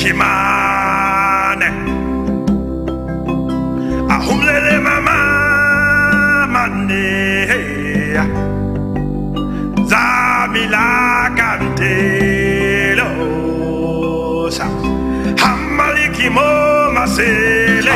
Shimane Ahumlele mama mande Zamila Cantelosa Hamalikimo Masele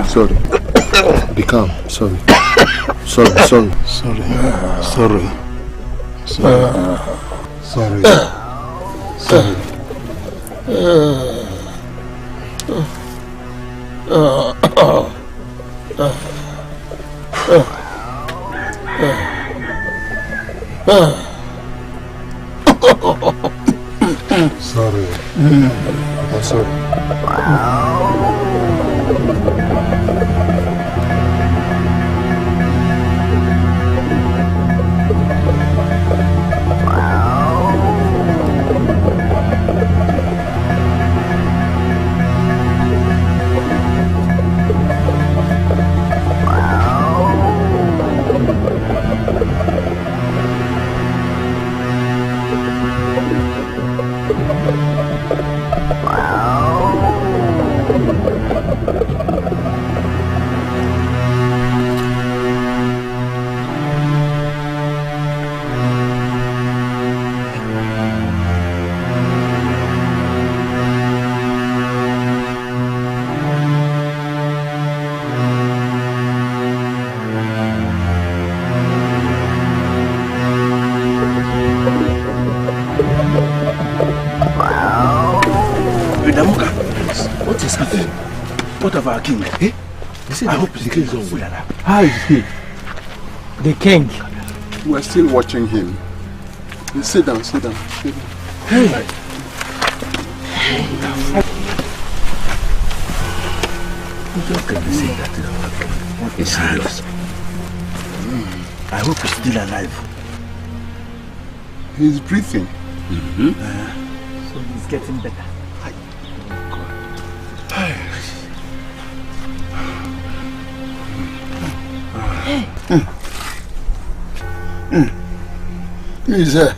Sorry. Be calm. Sorry. King. Eh? I hope the king is on with. How is he? The king. We're still watching him. Sit down. Hey. How can you say that? What is serious? I hope he's still alive. He's breathing. So he's getting better. He's there.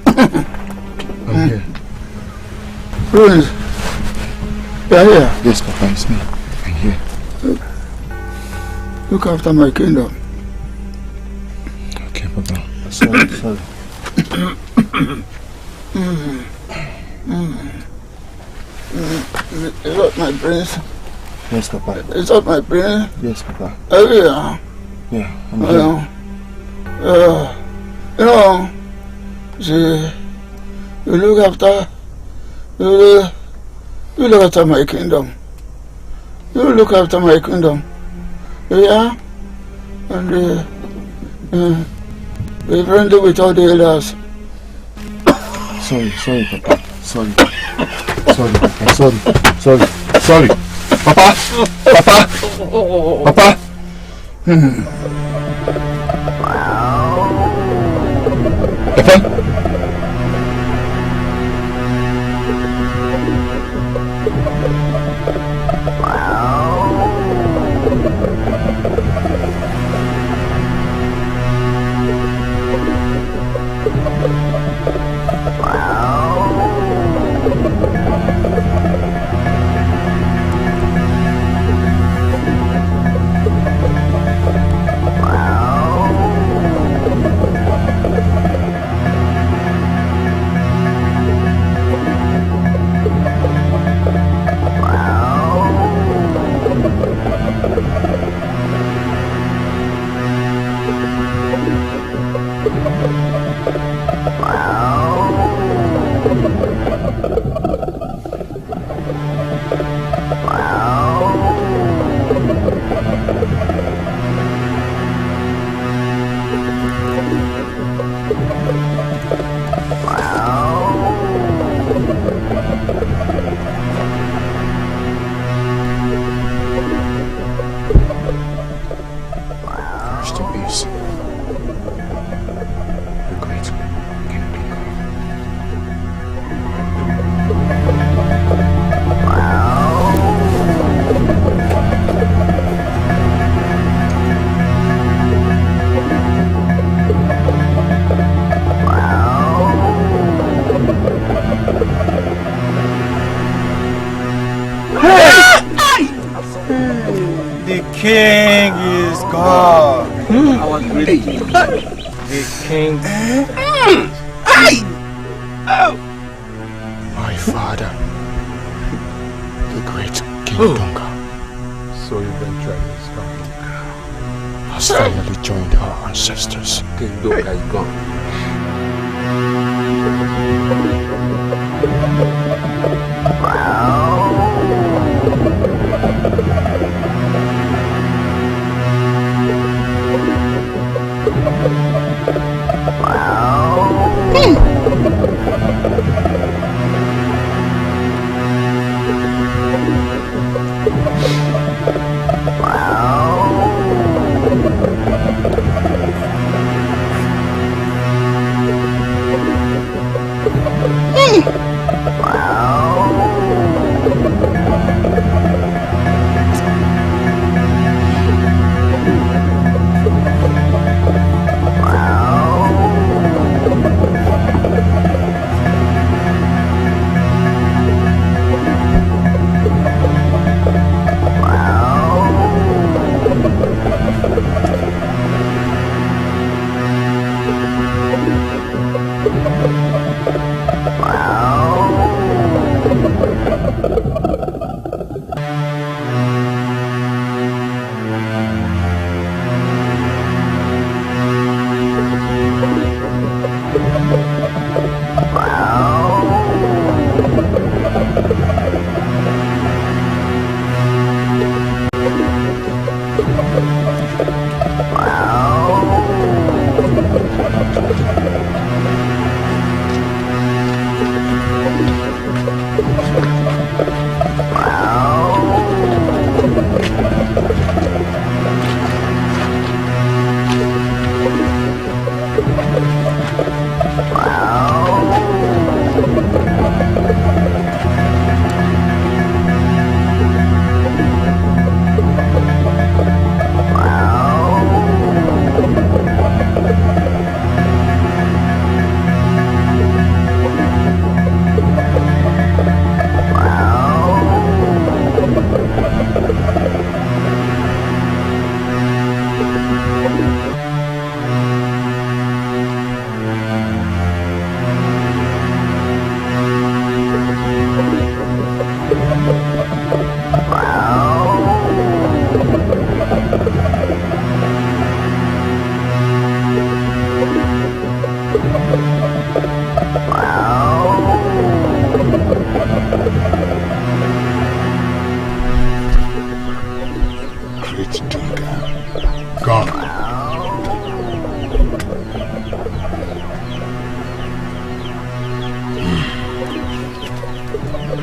I'm here. Prince. You're here? Yes, Papa, it's me. I'm here. Look after my kingdom. Okay, Papa. Sorry. Is that my brains? Yes, Papa. Is that my brain? Yes, Papa. Oh, yeah. Yeah, I'm here. You know, see, you look after my kingdom. You look after my kingdom. Yeah? And be friendly with all the elders. Sorry, Papa. Sorry, Papa. Sorry. Papa! Papa! The king is gone. Our great king. The king. My father, the great King Donga, So eventually it's gone. has finally joined our ancestors. King Donga is gone.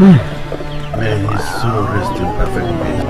May his soul rest in perfect peace.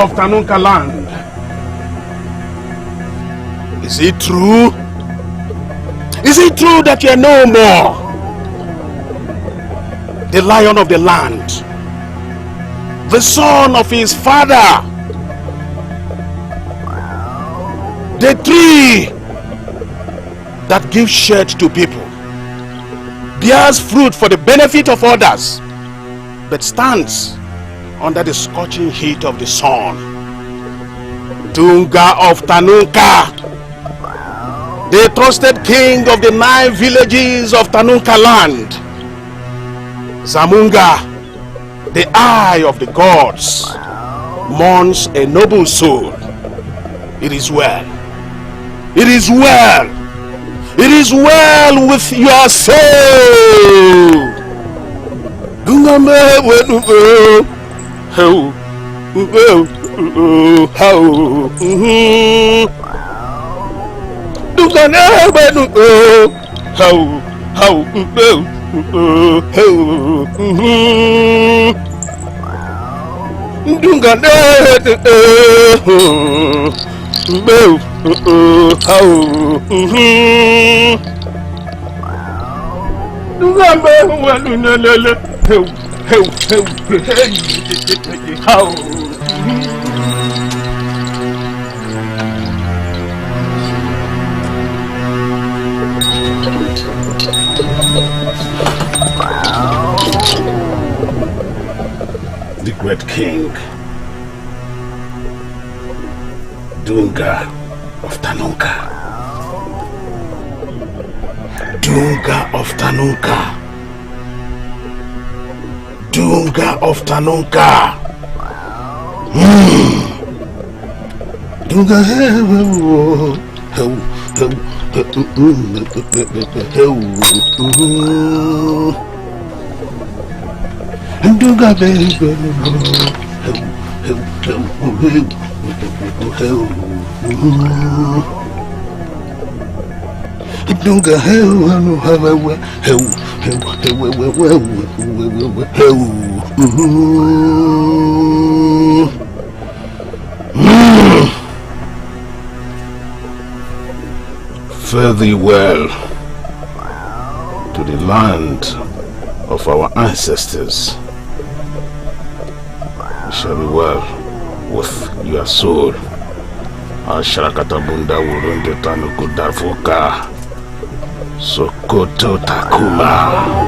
Of Tanunka land. Is it true? Is it true that you are no more the lion of the land, the son of his father, the tree that gives shade to people, bears fruit for the benefit of others, but stands under the scorching heat of the sun? Dunga of Tanunka, the trusted king of the 9 villages of Tanunka land. Zamunga, the eye of the gods, mourns a noble soul. It is well. It is well. It is well with your soul. Dunga me how, how, do can never know how, do can never the great king, Dunga of Tanunka. Dunga of Tanunka. Dunga of Tanunka. Dunga Fare thee well to the land of our ancestors. It shall be well with your soul. Ashrakatabunda Wurunde Tanuku Dafuka Sokoto Takuma.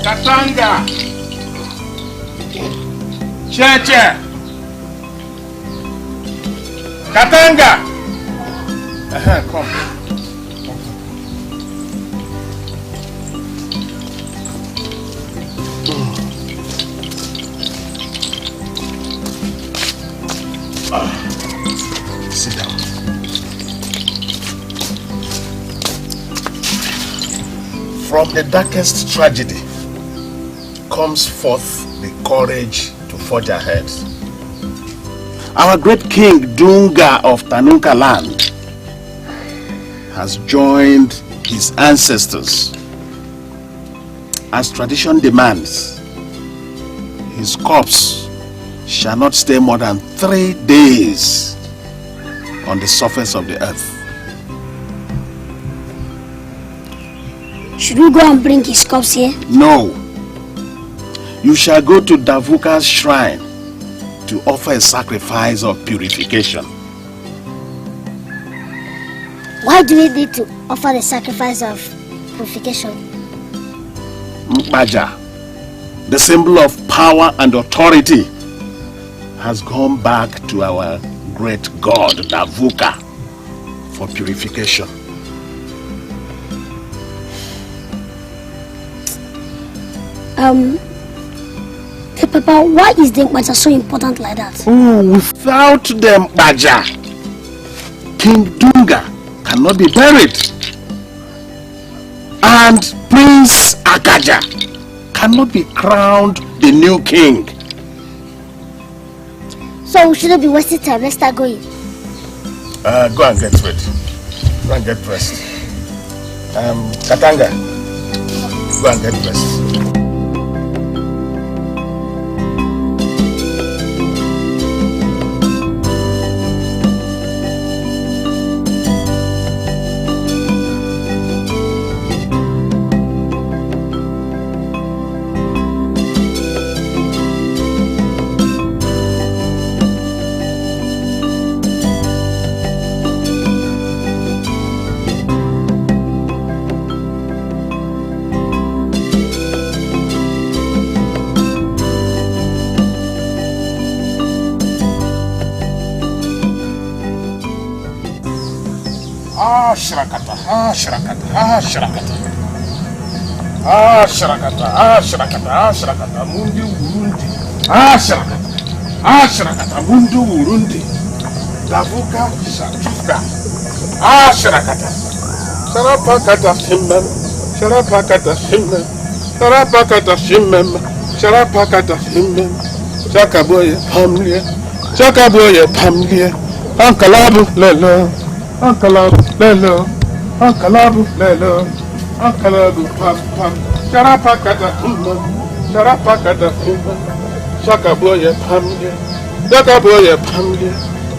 Katanga! Cheche! Katanga! Come. Sit down. From the darkest tragedy comes forth the courage to forge ahead. Our great king Dunga of Tanunka land has joined his ancestors. As tradition demands, his corpse shall not stay more than 3 days on the surface of the earth. Should we go and bring his corpse here? No. You shall go to Davuka's shrine to offer a sacrifice of purification. Why do we need to offer the sacrifice of purification? Mbaja, the symbol of power and authority, has gone back to our great god Davuka for purification. Hey Papa, why is the Mbaja so important like that? Oh, without them Mbaja, King Dunga cannot be buried. And Prince Akaja cannot be crowned the new king. So we shouldn't be wasting time. Let's start going. Go and get ready. Go and get dressed. Katanga, go and get dressed. Ashrakata, ashrakata. Ashrakata, ashrakata, ashrakata, mundi urundi. Ashrakata, ashrakata, mundi urundi. Davuka, shatuka. Ashrakata. Sharapakata shimem. Sharapakata shimem. Sharapakata shimem. Sharapakata shimem. Chakaboye pamlie. Chakaboye pamlie. Ankalabu lelo. Ankalabu lelo. Ankalabu lelo. Ankalabu pam pam. Sharapakata shimem. Sharapakata shimem. Chakaboye pamlie. Chakaboye pamlie.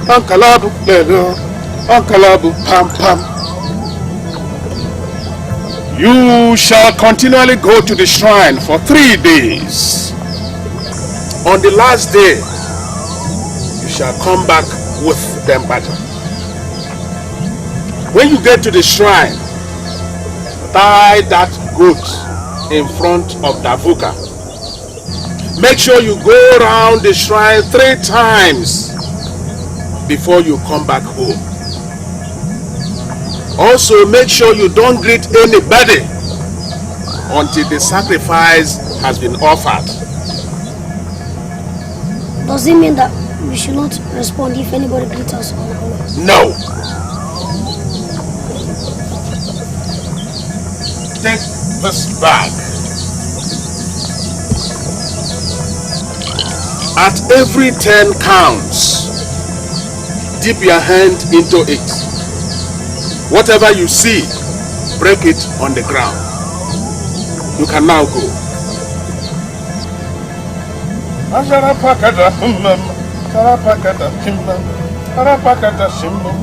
Ankalabu lelo. Ankalabu pam pam. You shall continually go to the shrine for 3 days. On the last day, you shall come back with them battle. When you get to the shrine, tie that goat in front of Davuka. Make sure you go around the shrine 3 times before you come back home. Also, make sure you don't greet anybody until the sacrifice has been offered. Does it mean that we should not respond if anybody greets us? No. Take this bag. At every 10 counts, dip your hand into it. Whatever you see, break it on the ground. You can now go. Asharapakata himmam, Sarapakata himmam, Sarapakata shimmam,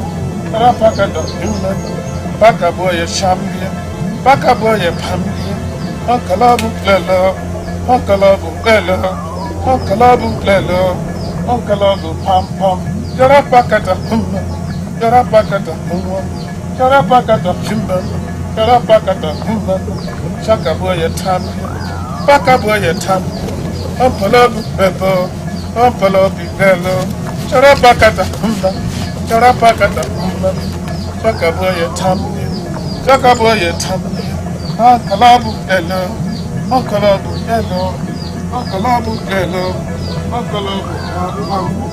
Sarapakata himmam, Pakaboye shamlia, Pakaboye pamlia, Ankalabu lelo, Ankalabu lelo, Ankalabu lelo, Ankalabu pam pam, Sarapakata himmam, Sarapakata himmam, Sarapakata himmam, Sarapakata himmam, Shakaboye tamlia, Pakaboye tamlia. Ampalabu lelo, ampalabu lelo, Charapakata humba, Charapakata humba, Chakaboye tamli, Chakaboye tamli, Ankalabu lelo, Ankalabu lelo, Ankalabu lelo, Ankalabu lelo.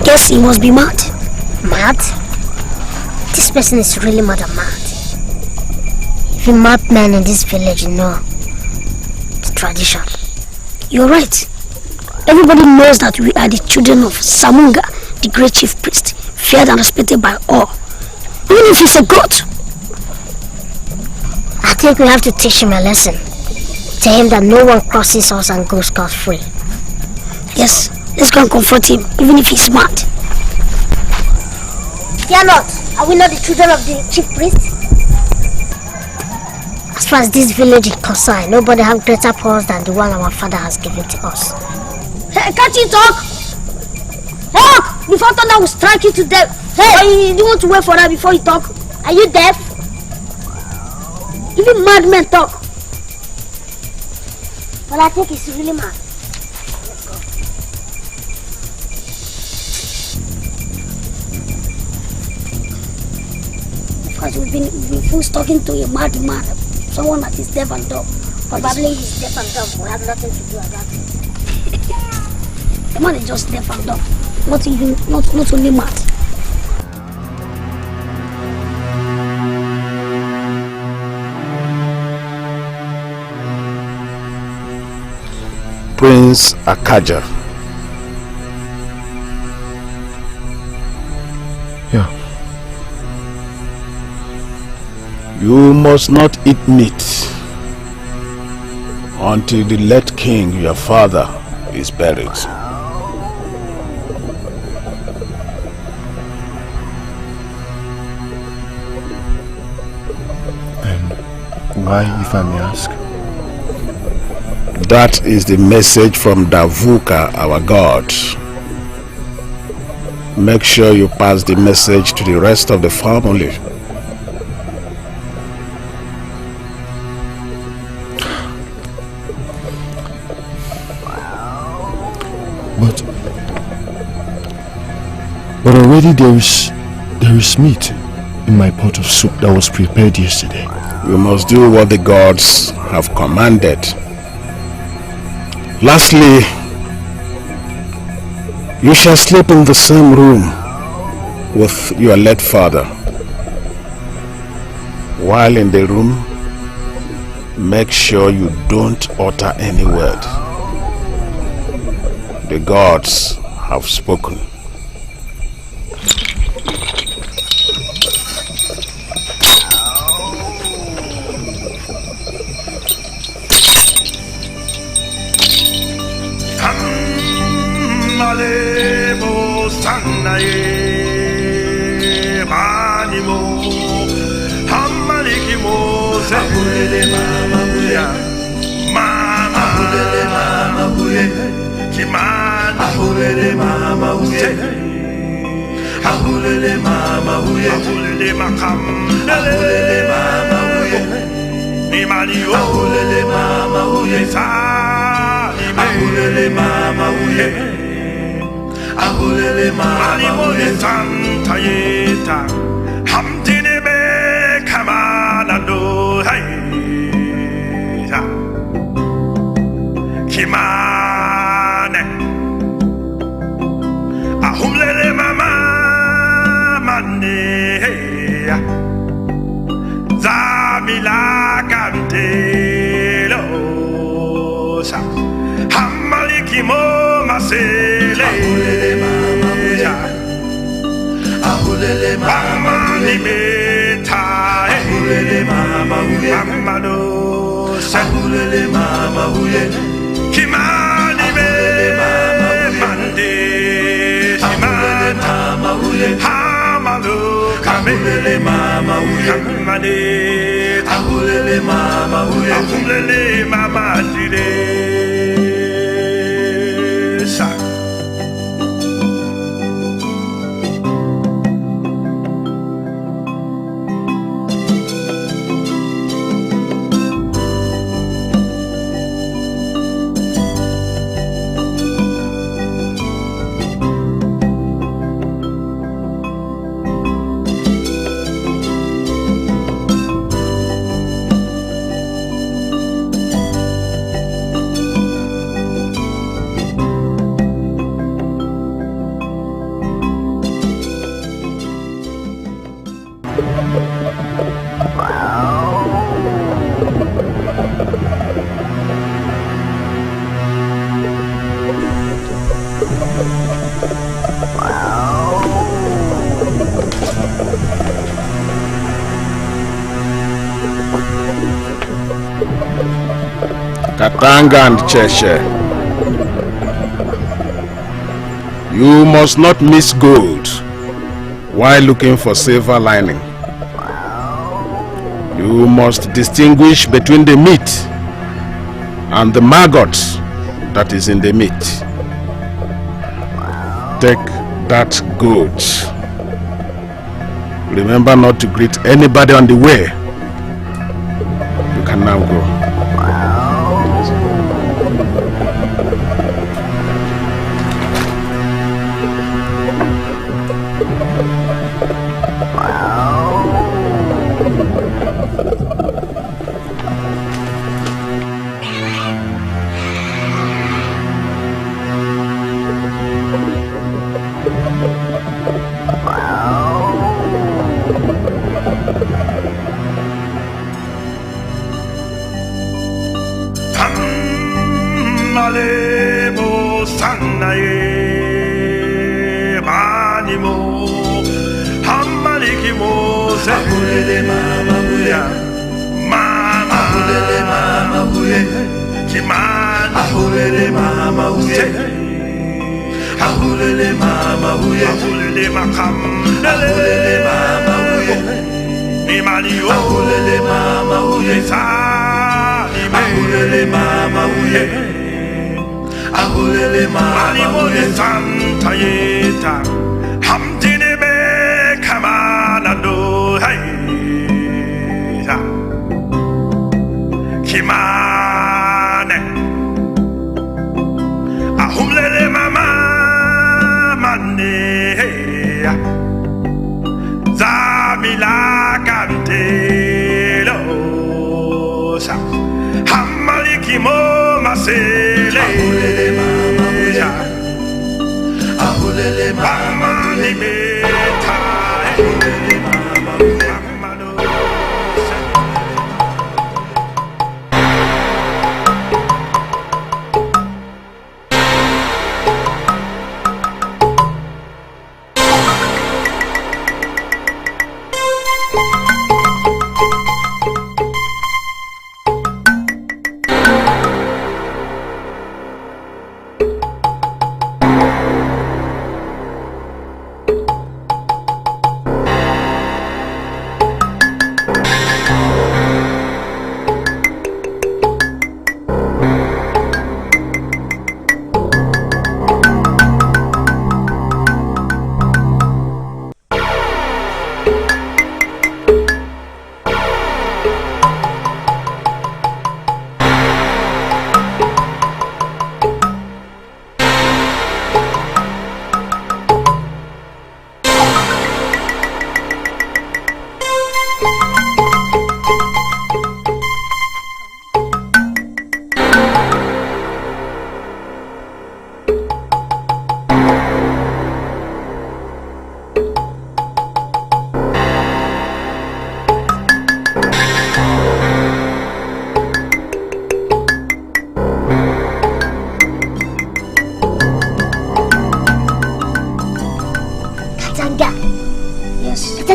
Guess he must be mad. Mad? This person is really mad. Even madmen in this village know the tradition. You're right. Everybody knows that we are the children of Samunga, the great chief priest, feared and respected by all. Even if he's a god. I think we have to teach him a lesson. Tell him that no one crosses us and goes scot-free. Yes. Let's go and confront him, even if he's mad. Fear not. Are we not the children of the chief priest? As far as this village is concerned, nobody has greater powers than the one our father has given to us. Hey, can't you talk? Talk! Before thunder will strike you to death. Hey, you want to wait for that before you talk? Are you deaf? Even madmen talk. But I think he's really mad. Because we've been fools talking to a mad man, someone that is deaf and dumb. Probably he's deaf and dumb. We have nothing to do about it. The man is just deaf and dumb. Not only mad. Prince Akaja. Yeah. You must not eat meat until the late king, your father, is buried. And why, if I may ask? That is the message from Davuka, our god. Make sure you pass the message to the rest of the family. But already there is meat in my pot of soup that was prepared yesterday. You must do what the gods have commanded. Lastly, you shall sleep in the same room with your late father. While in the room, make sure you don't utter any word. The gods have spoken. Kimane Ahumlele mama mane Zamila kantelo sa Hamaliki mo masele Ahulele mama libeta Ahulele mama huye Mamado Ahulele mama huye Kimani me mande Ahulele mama huye Hamalu Ahulele mama huye Kamane Ahulele mama huye Ahulele mama jide Sa Katanga and Cheshe, you must not miss gold while looking for silver lining. You must distinguish between the meat and the maggot that is in the meat. Take that gold. Remember not to greet anybody on the way. You can now go.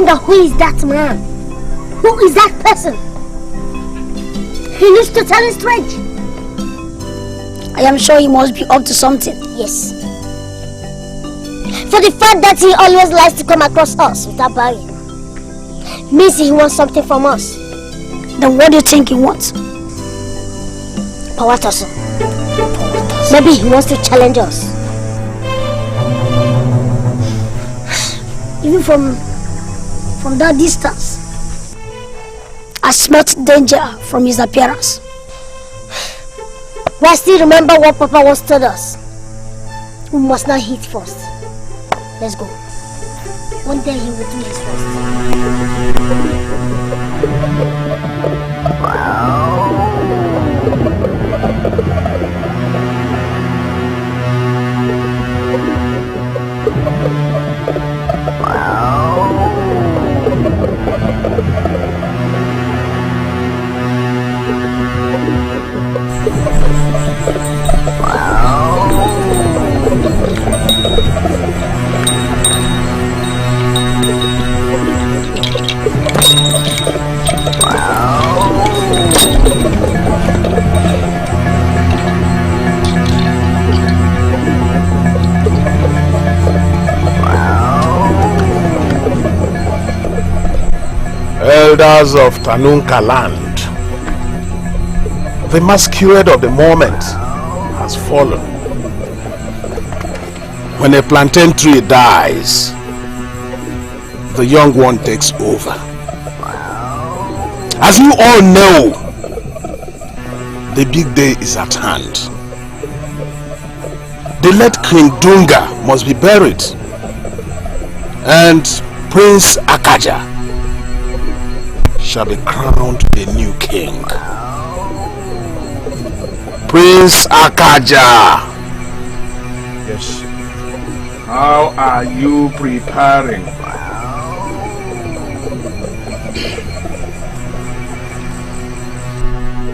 wonder who is that man? Who is that person? He needs to tell us straight. I am sure he must be up to something. Yes. For the fact that he always likes to come across us without bargaining means he wants something from us. Then what do you think he wants? Power tussle. Maybe he wants to challenge us. Even from that distance. I smelt danger from his appearance. But I still remember what Papa once told us. We must not hit first. Let's go. One day he will do his first. Elders of Tanunka land, the masquerade of the moment has fallen. When a plantain tree dies, the young one takes over. As you all know, the big day is at hand. The late King Dunga must be buried, and Prince Akaja shall be crowned a new king. Prince Akaja. Yes. How are you preparing?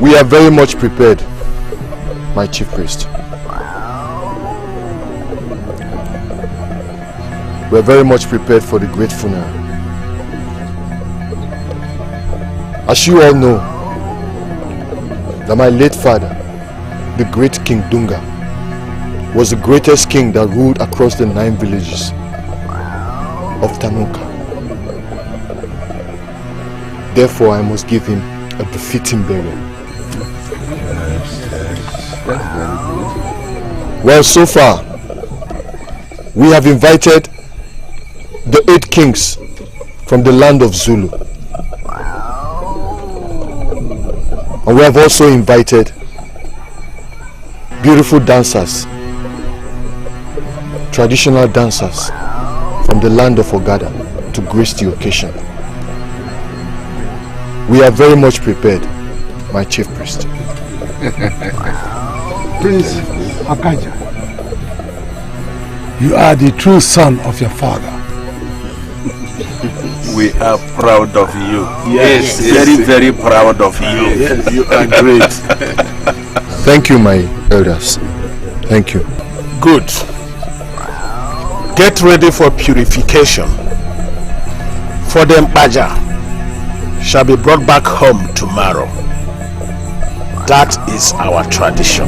We are very much prepared, my chief priest. We are very much prepared for the great funeral. As you all know, that my late father, the great King Dunga, was the greatest king that ruled across the 9 villages of Tanunka. Therefore, I must give him a befitting burial. Well, so far, we have invited the 8 kings from the land of Zulu. And we have also invited beautiful dancers, traditional dancers from the land of Ogada to grace the occasion. We are very much prepared, my chief priest. Prince Akaja, you are the true son of your father. We are proud of you. Yes, Very proud of you. Yes, you are great. Thank you, my elders. Thank you. Good. Get ready for purification. For the Mpaja shall be brought back home tomorrow. That is our tradition.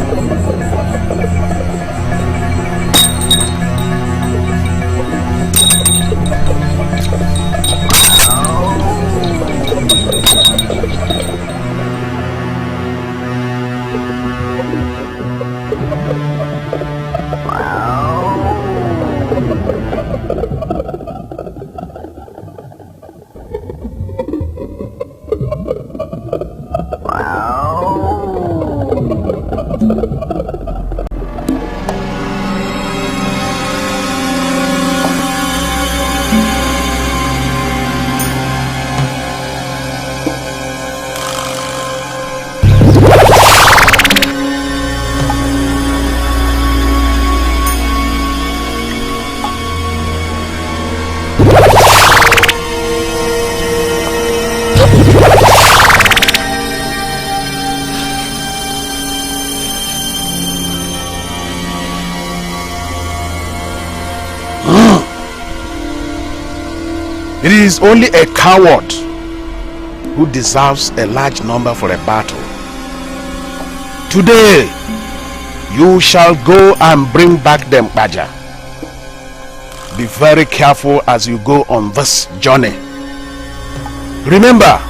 It is only a coward who deserves a large number for a battle. Today, you shall go and bring back them Baja. Be very careful as you go on this journey. Remember,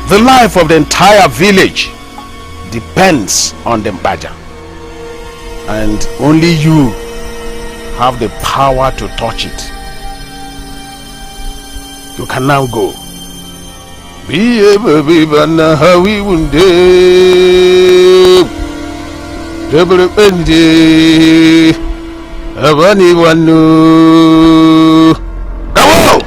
the life of the entire village depends on the Baja. And only you have the power to touch it. You can now go. Be a baby, but now how we would do. Double Benji. Have anyone know? Go!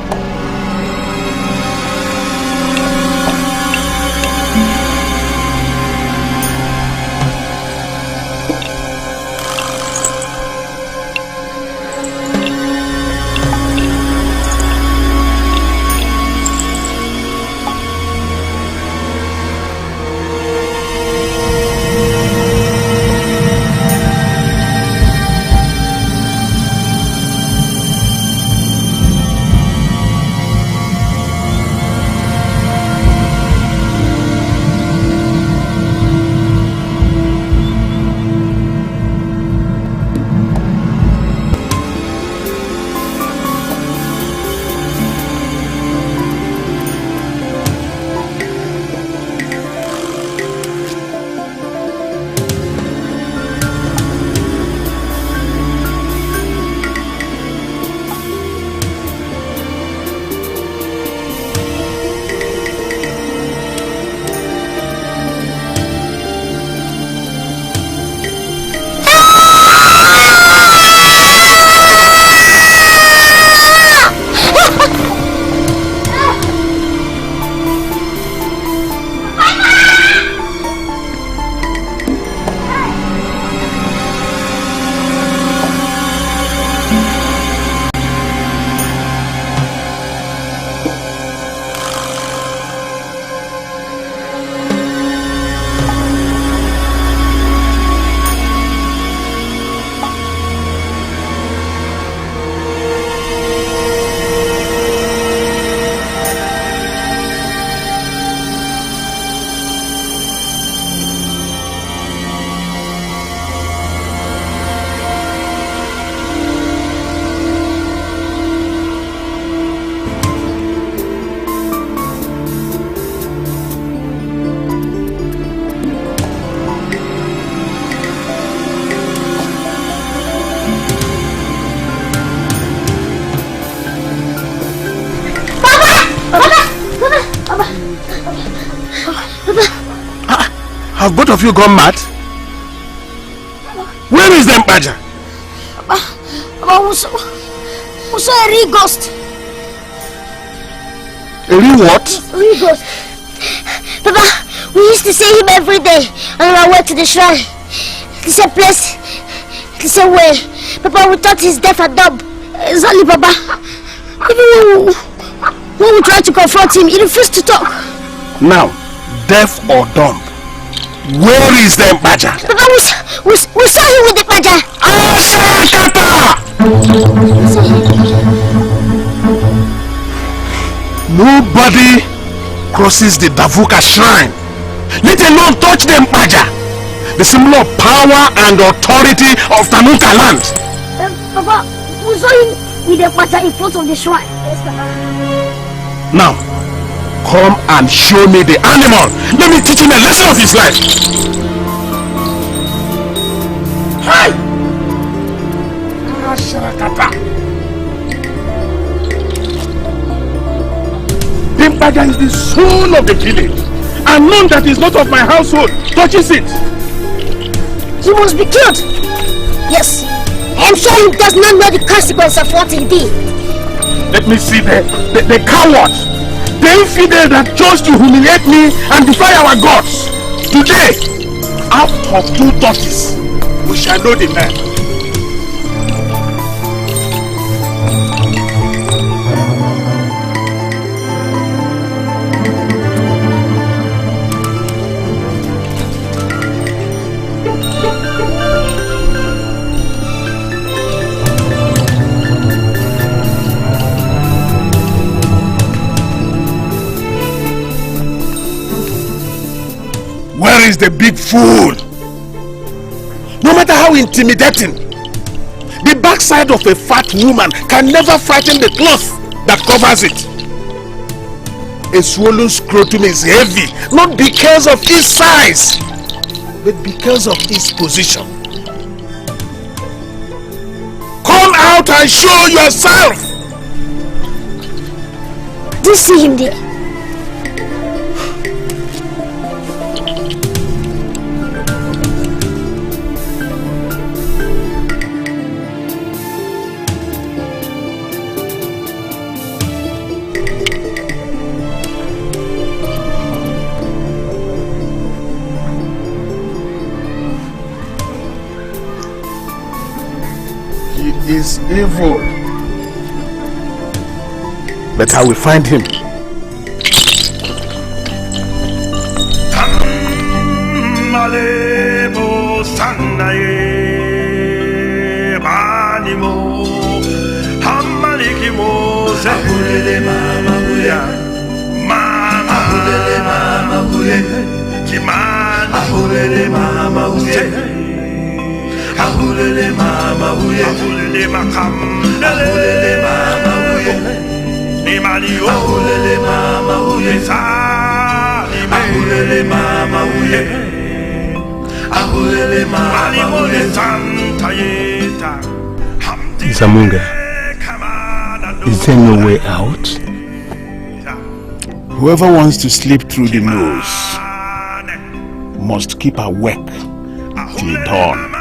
Have both of you gone mad? Where is them Baja? We saw a real ghost. A real what? A real ghost. Papa, we used to see him every day on our way to the shrine. It's a place, it's a way. Papa, we thought he's deaf and dumb. Exactly, Papa. Even when we tried to confront him, he refused to talk. Now, deaf or dumb, where is the Baja? Papa, we saw him with the Baja. Nobody crosses the Davuka shrine, let alone touch the Baja, the symbol of power and authority of Tanuka land. Papa, we saw him with the Baja in front of the shrine. Yes, Papa. Now, come and show me the animal. Let me teach him a lesson of his life. Hi! Pimpaja is the soul of the village, and none that is not of my household touches it. He must be killed. Yes, I'm sure he does not know the consequence of what he did. Let me see the coward, the infidel that chose to humiliate me and defy our gods. Today, out of 2 torches, we shall know the man. is the big fool. No matter how intimidating, the backside of a fat woman can never frighten the cloth that covers it. A swollen scrotum is heavy, not because of its size, but because of its position. Come out and show yourself! Do you see him there? Is evil, but I will find him. Ahulele mama uye, ahulele makam, ahulele mama uye, ni mali o, ahulele mama uye, sa, ahulele mama uye, ahulele mama uye, santa yeta. Zamunga, is there no way out? Whoever wants to slip through the nose must keep awake till dawn.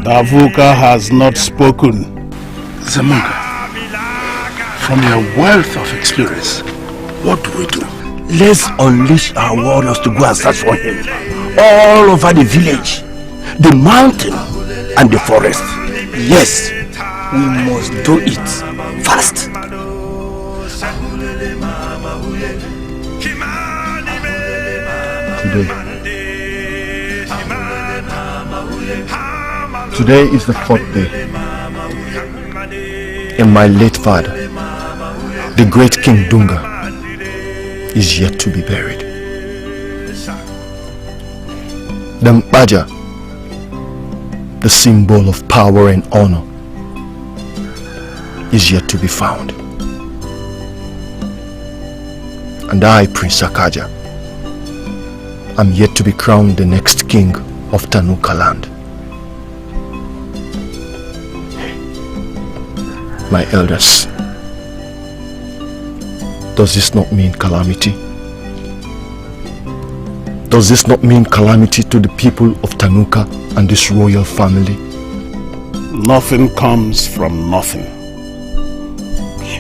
Davuka has not spoken. Zamunga, from your wealth of experience, what do we do? Let's unleash our warriors to go and search for him. All over the village, the mountain and the forest. Yes, we must do it fast. Today is the 4th day, and my late father, the great King Dunga, is yet to be buried. The Mbaja, the symbol of power and honor, is yet to be found. And I, Prince Akaja, am yet to be crowned the next king of Tanuka land. My elders, does this not mean calamity? Does this not mean calamity to the people of Tanuka and this royal family? Nothing comes from nothing.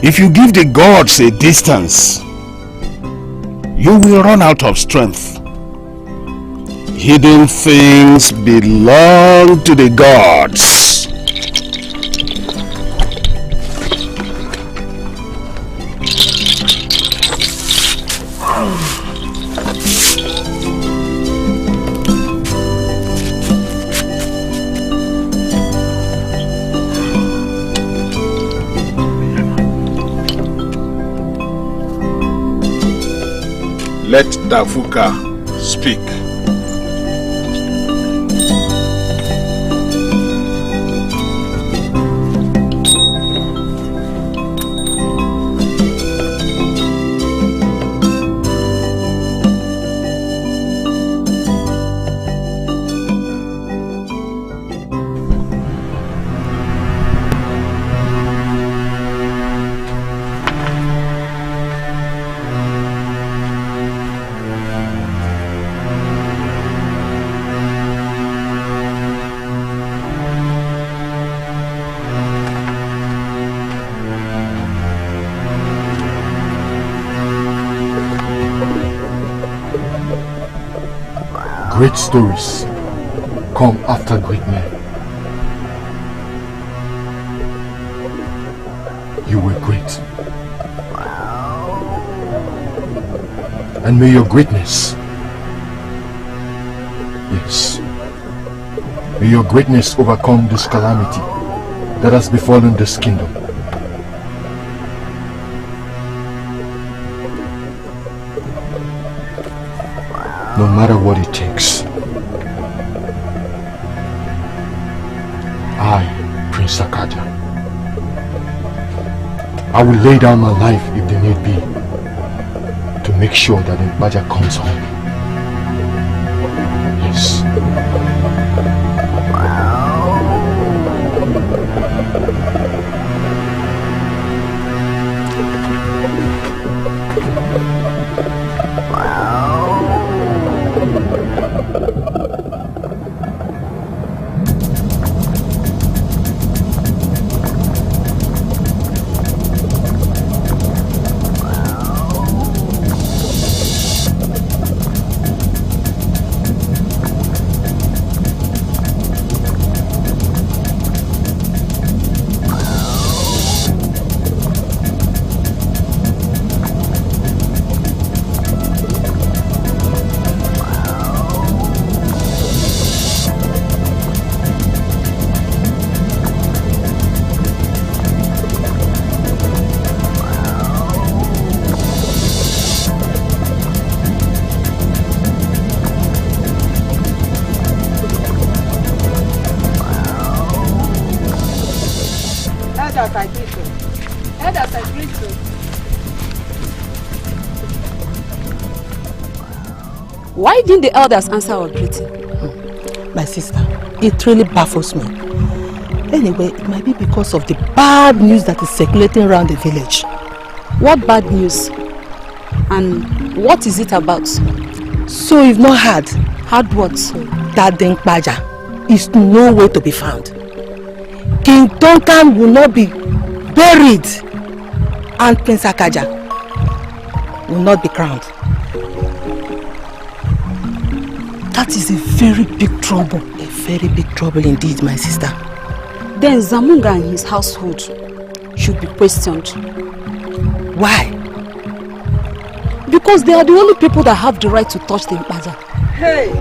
If you give the gods a distance, you will run out of strength. Hidden things belong to the gods. Let Davuka speak. Great stories come after great men. You were great. And may your greatness, yes, may your greatness overcome this calamity that has befallen this kingdom. no matter what it takes. I, Prince Akaja, I will lay down my life if the need be to make sure that Mbaja comes home. Yes. Why didn't the elders answer our greeting? My sister, it really baffles me. Anyway, it might be because of the bad news that is circulating around the village. What bad news? And what is it about? So you've not heard? Heard what? That Denkpaja is nowhere to be found. King Duncan will not be buried, and Prince Akaja will not be crowned. That is a very big trouble. A very big trouble indeed, my sister. Then Zamunga and his household should be questioned. Why? Because they are the only people that have the right to touch the Mbaja. Hey!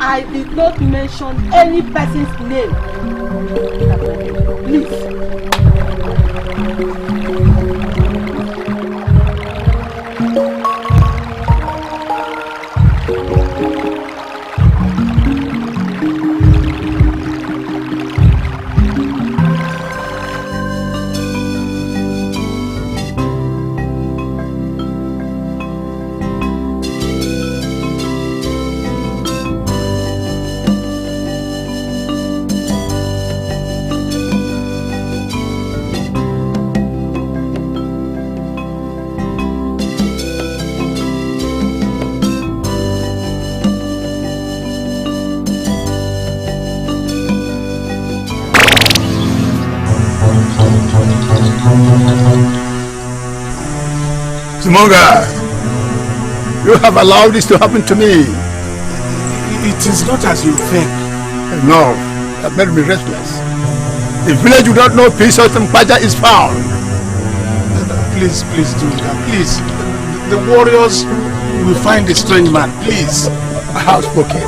I did not mention any person's name. Please. Zamunga, you have allowed this to happen to me. It is not as you think. No, that made me restless. The village without no peace or Mbaja is found. Please, please do that. Please. The warriors will find the strange man. Please. I have spoken.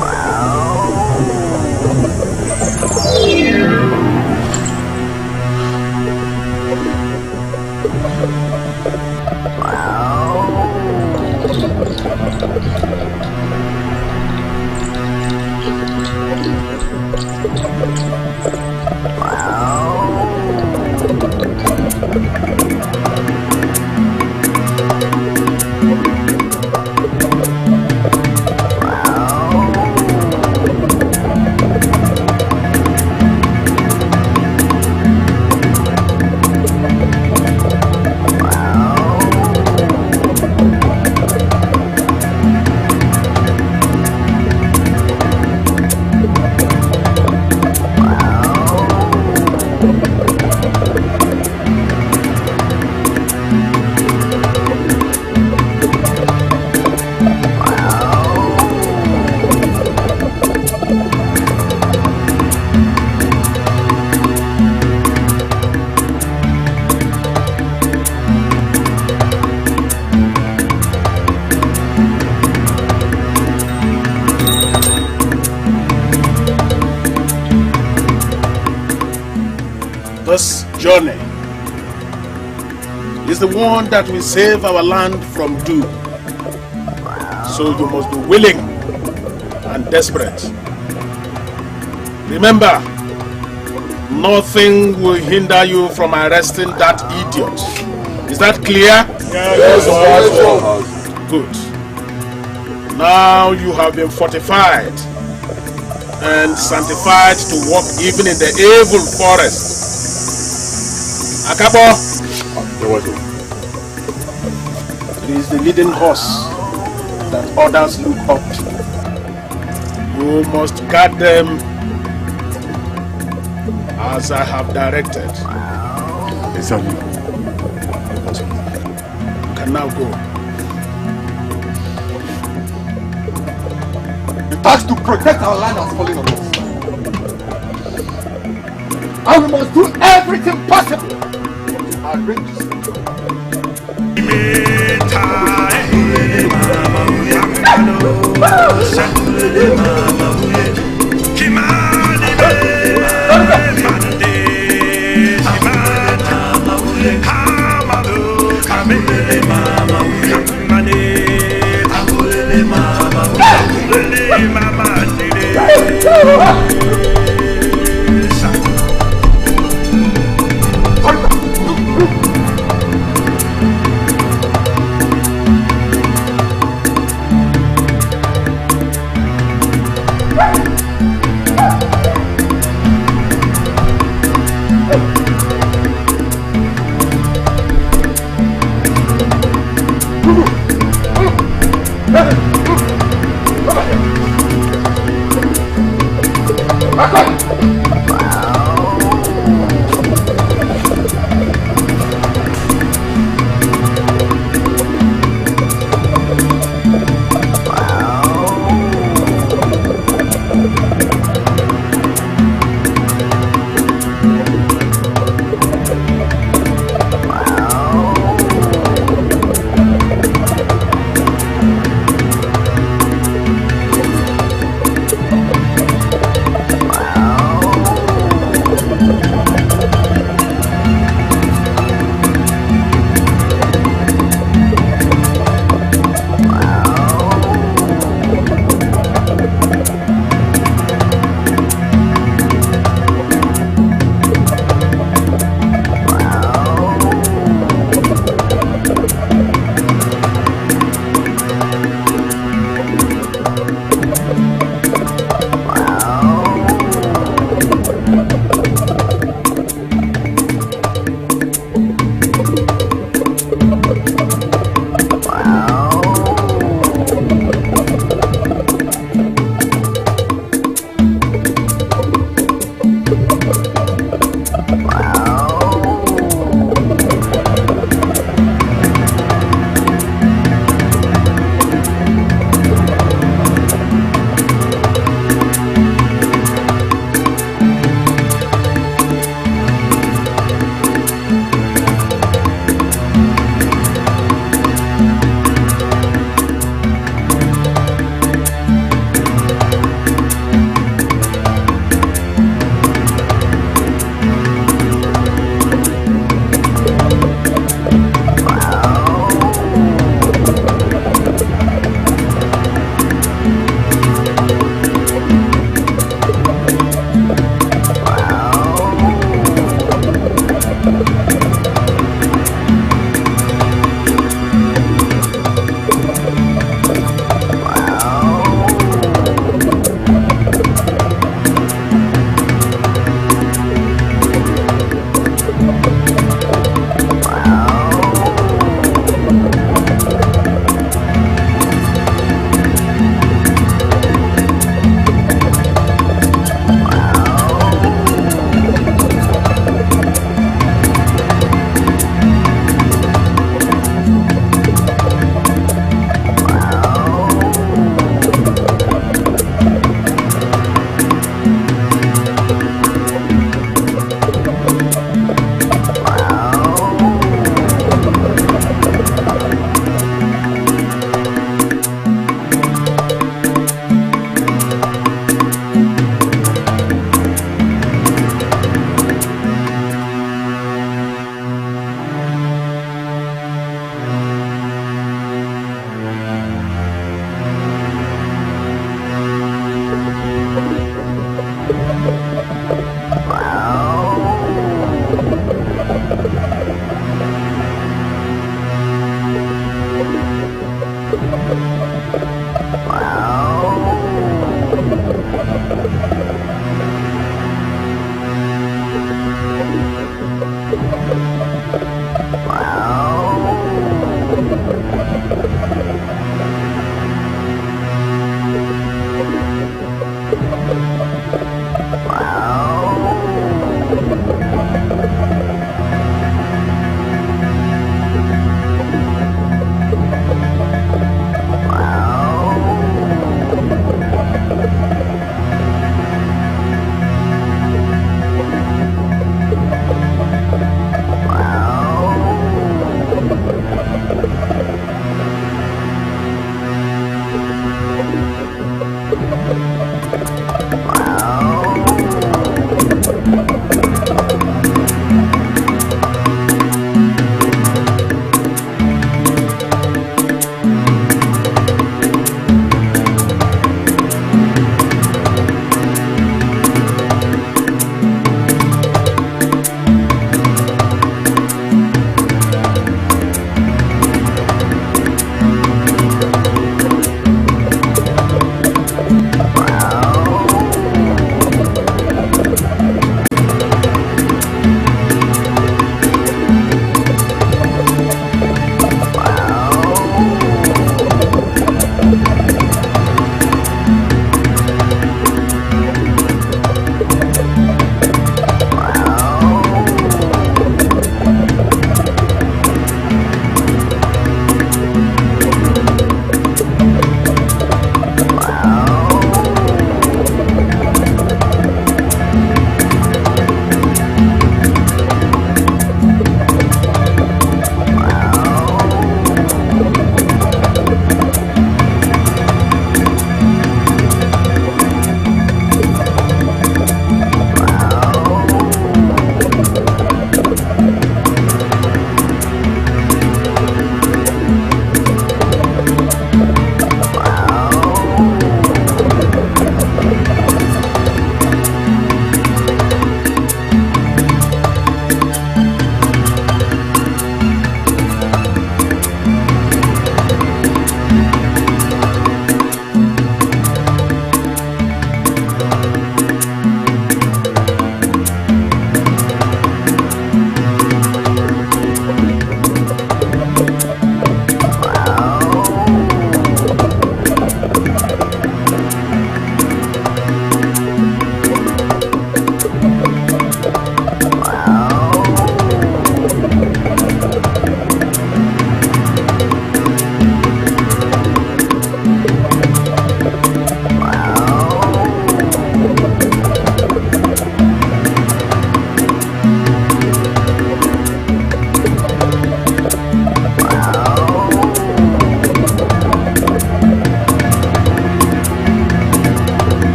This journey is the one that will save our land from doom. So you must be willing and desperate. Remember, nothing will hinder you from arresting that idiot. Is that clear? Yes, Good. Now you have been fortified and sanctified to walk even in the evil forest. Akabo! It is the leading horse that others look up to. You must guard them as I have directed. Exactly. You can now go. The task to protect our land has fallen on us. And we must do everything possible to arrange this.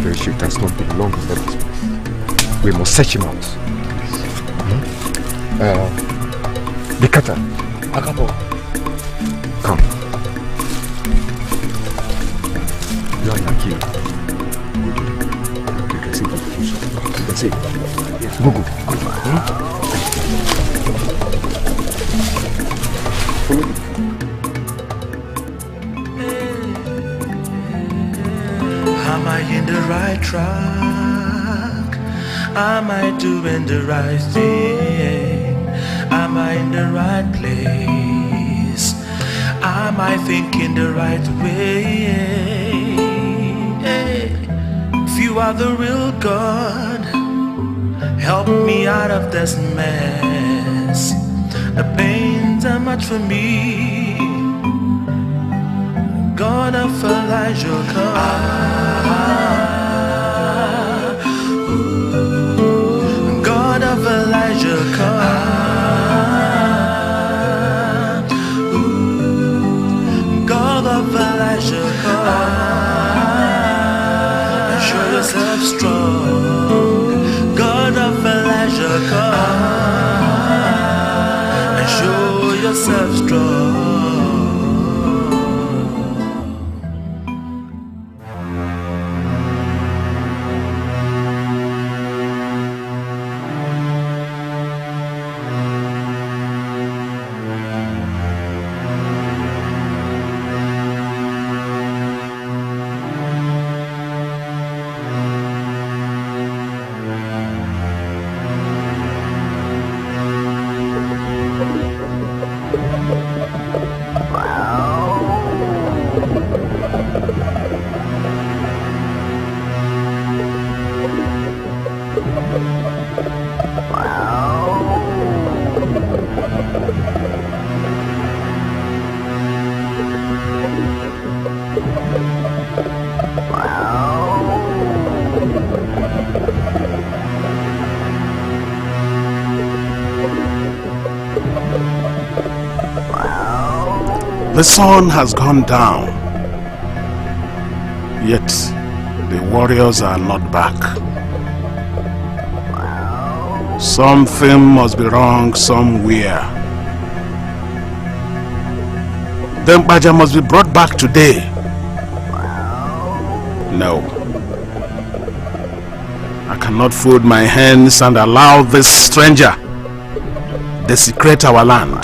very sure it does not belong in this place. We must search him out. The cutter. Akapo. Come. You are Aki. You can see. You can see. Yes. Go. Follow me. Am I in the right track? Am I doing the right thing? Am I in the right place? Am I thinking the right way? If you are the real God, help me out of this mess. The pains are much for me. God of Elijah, God of Elijah, God of Elijah, show yourself strong. God of Elijah, show yourself strong. The sun has gone down, yet the warriors are not back. Something must be wrong somewhere. The Mbaja must be brought back today. No. I cannot fold my hands and allow this stranger desecrate our land.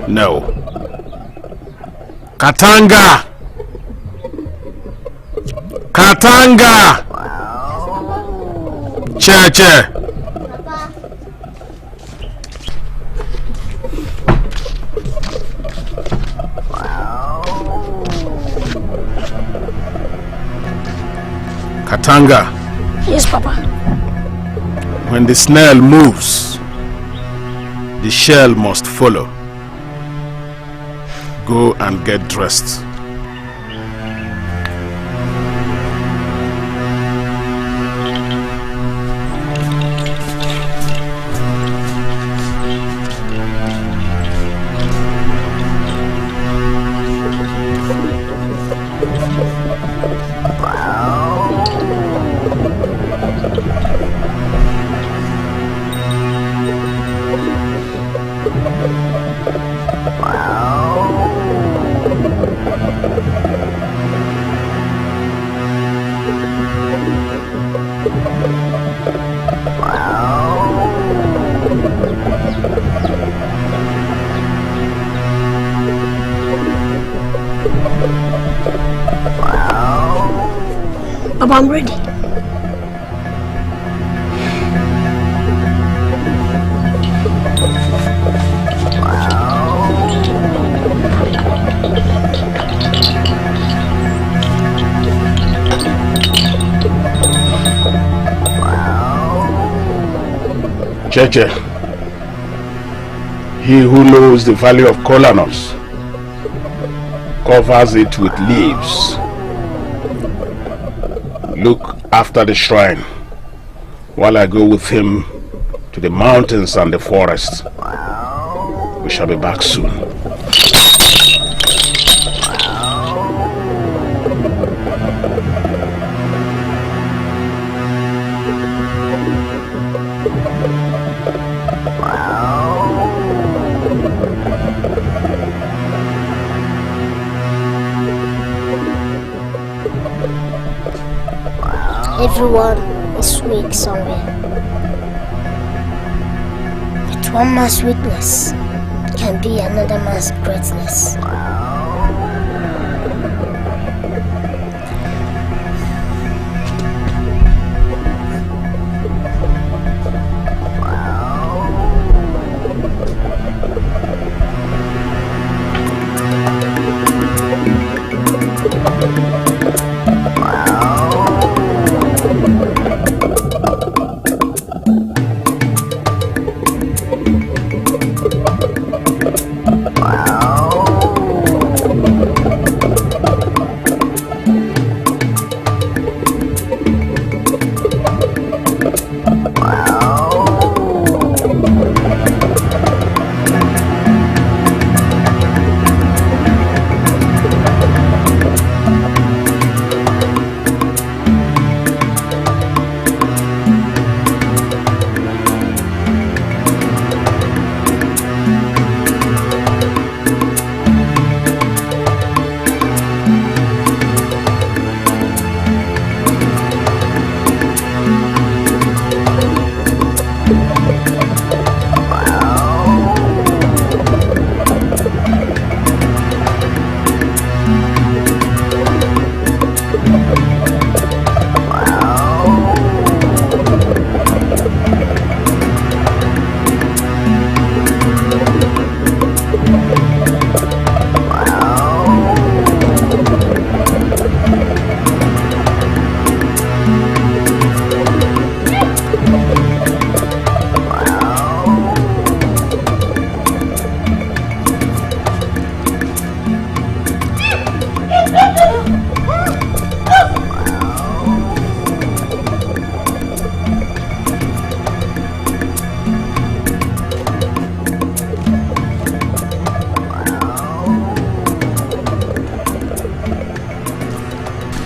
No. Katanga! Katanga! Cheche! Katanga. Yes, Papa. When the snail moves, the shell must follow. Go and get dressed. Papa, I'm ready. Cheche, he who knows the value of kola nuts covers it with leaves. Look after the shrine while I go with him to the mountains and the forest. We shall be back soon. Everyone is weak somewhere. But one man's weakness can be another man's greatness.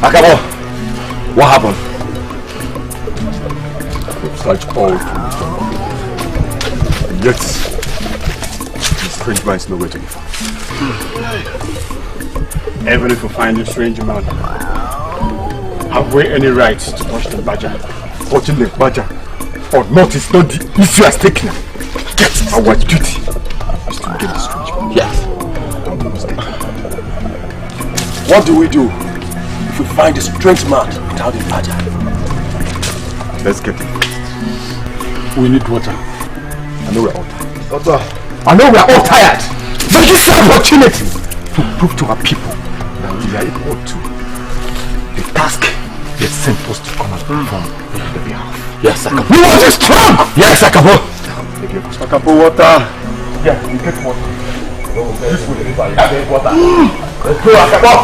Akabo, what happened? We've searched all through the and yet the strange man is nowhere to be found. Even if we find the strange man, have we any right to touch the badger? Touching the badger or not is not the issue at stake now. Yes, our duty is to get the strange man. Yes. What do we do if we find a strange man without a badger? Let's get him. We need water. I know we're all tired. Doctor. I know we're all tired. But this is an opportunity to prove to our people that we are equal to the task they sent us to come and perform on their behalf. Yes, Akabo. We want to strong! Yes, Akabo. Akabo, water. Yeah, you get water. This way, get water. Let's go, Akabo.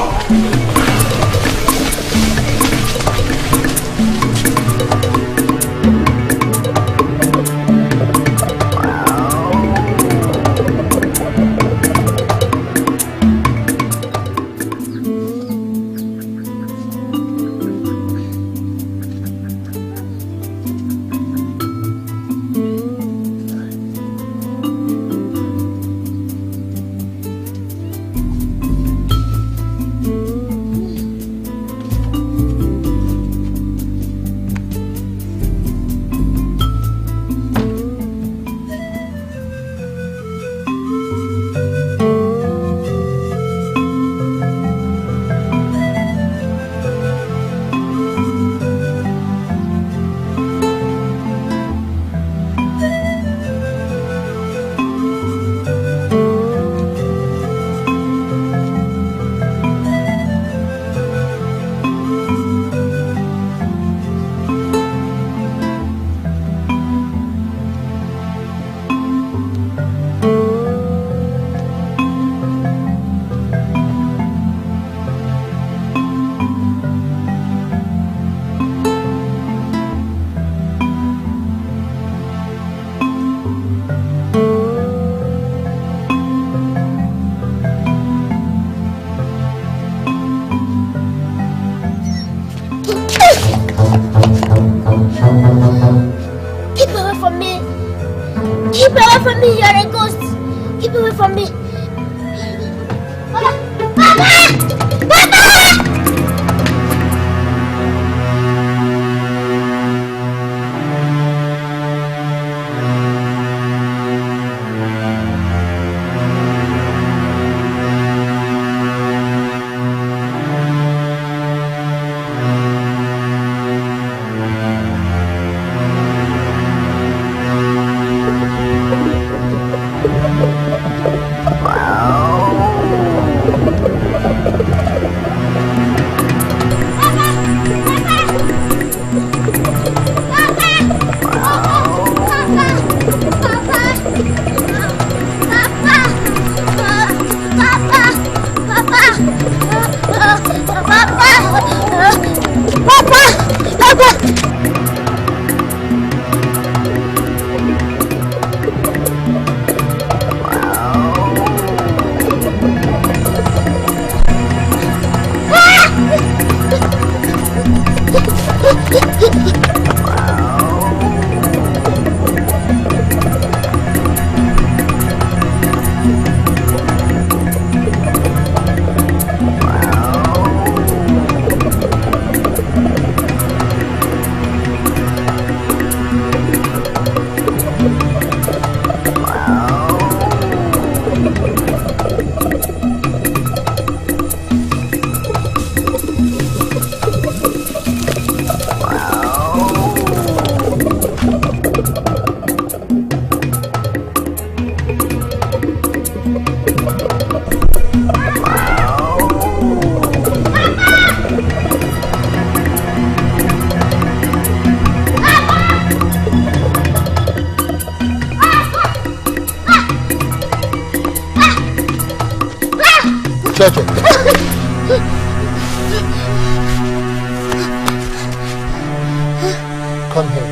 Come here.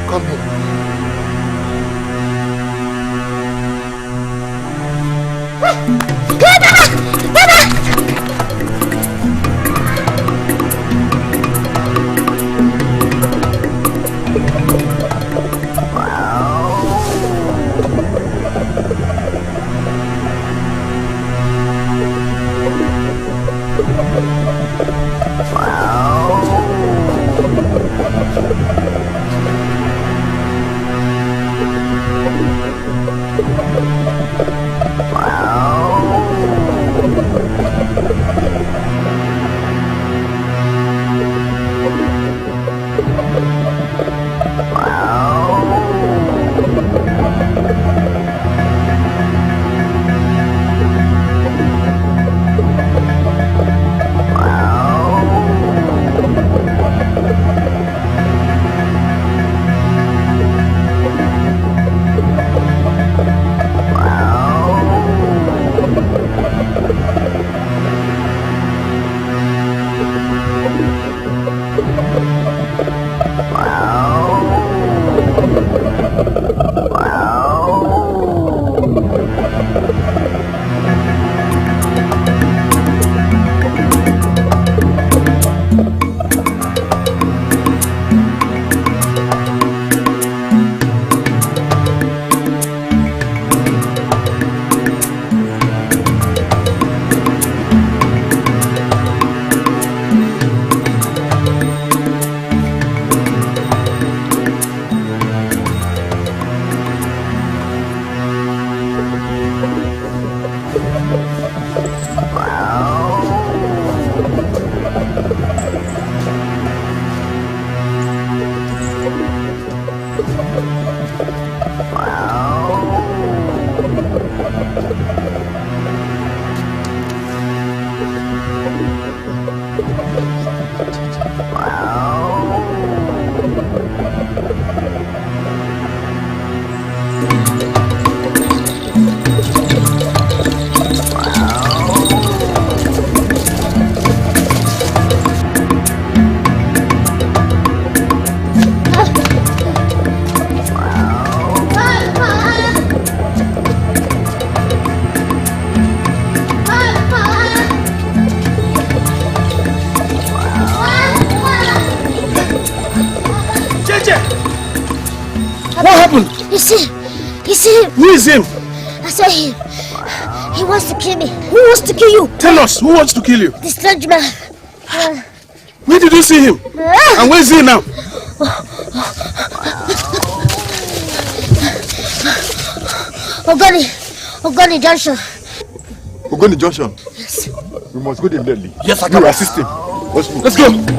Come here. Baba! Who is him? I saw him. He wants to kill me. Who wants to kill you? Tell us, who wants to kill you? The strange man. Where did you see him? And where is he now? Ogoni Junction. Ogoni Junction? Yes. We must go immediately. Yes, I can assist him. Let's go.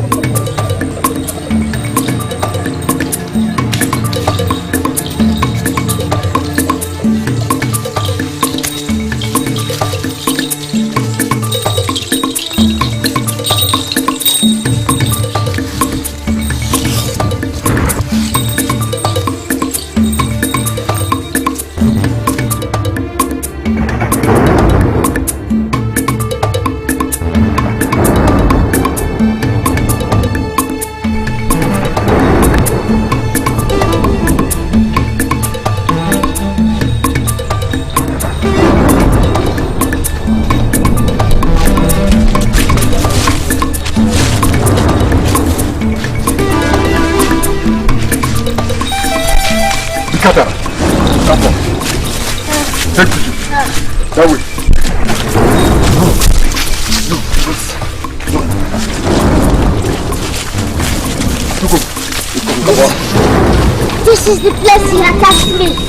This is the place he attacked me.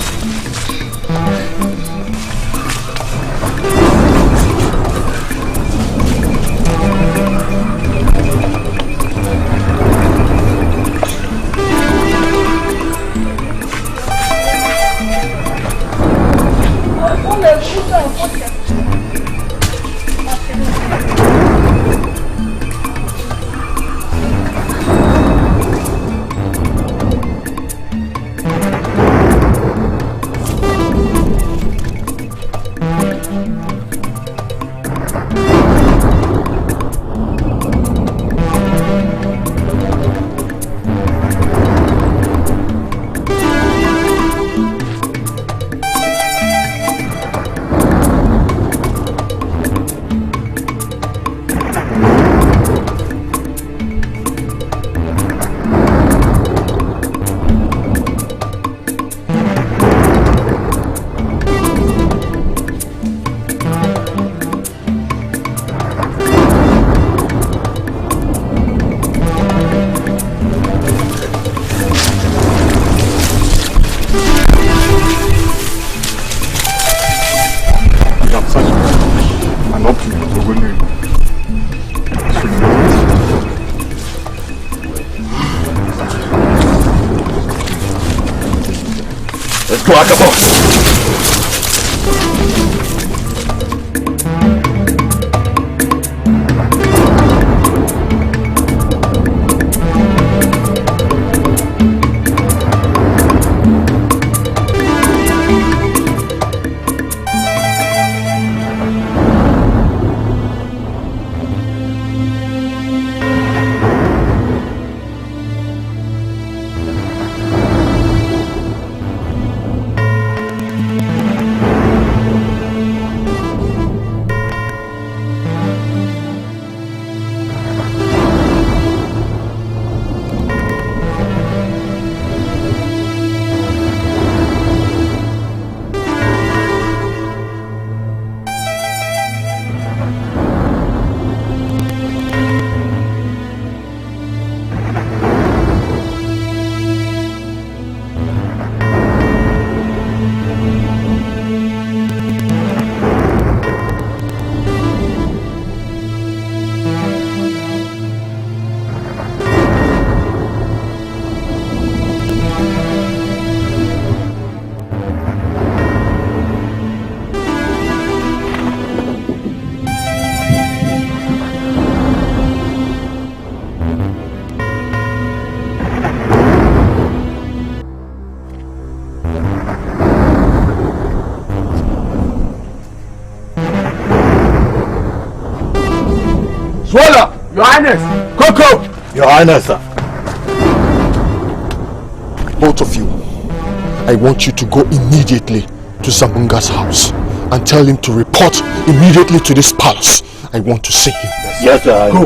Swallow, Your Highness. Coco, Your Highness, sir. Both of you, I want you to go immediately to Zamunga's house and tell him to report immediately to this palace. I want to see him. Yes, sir. Go.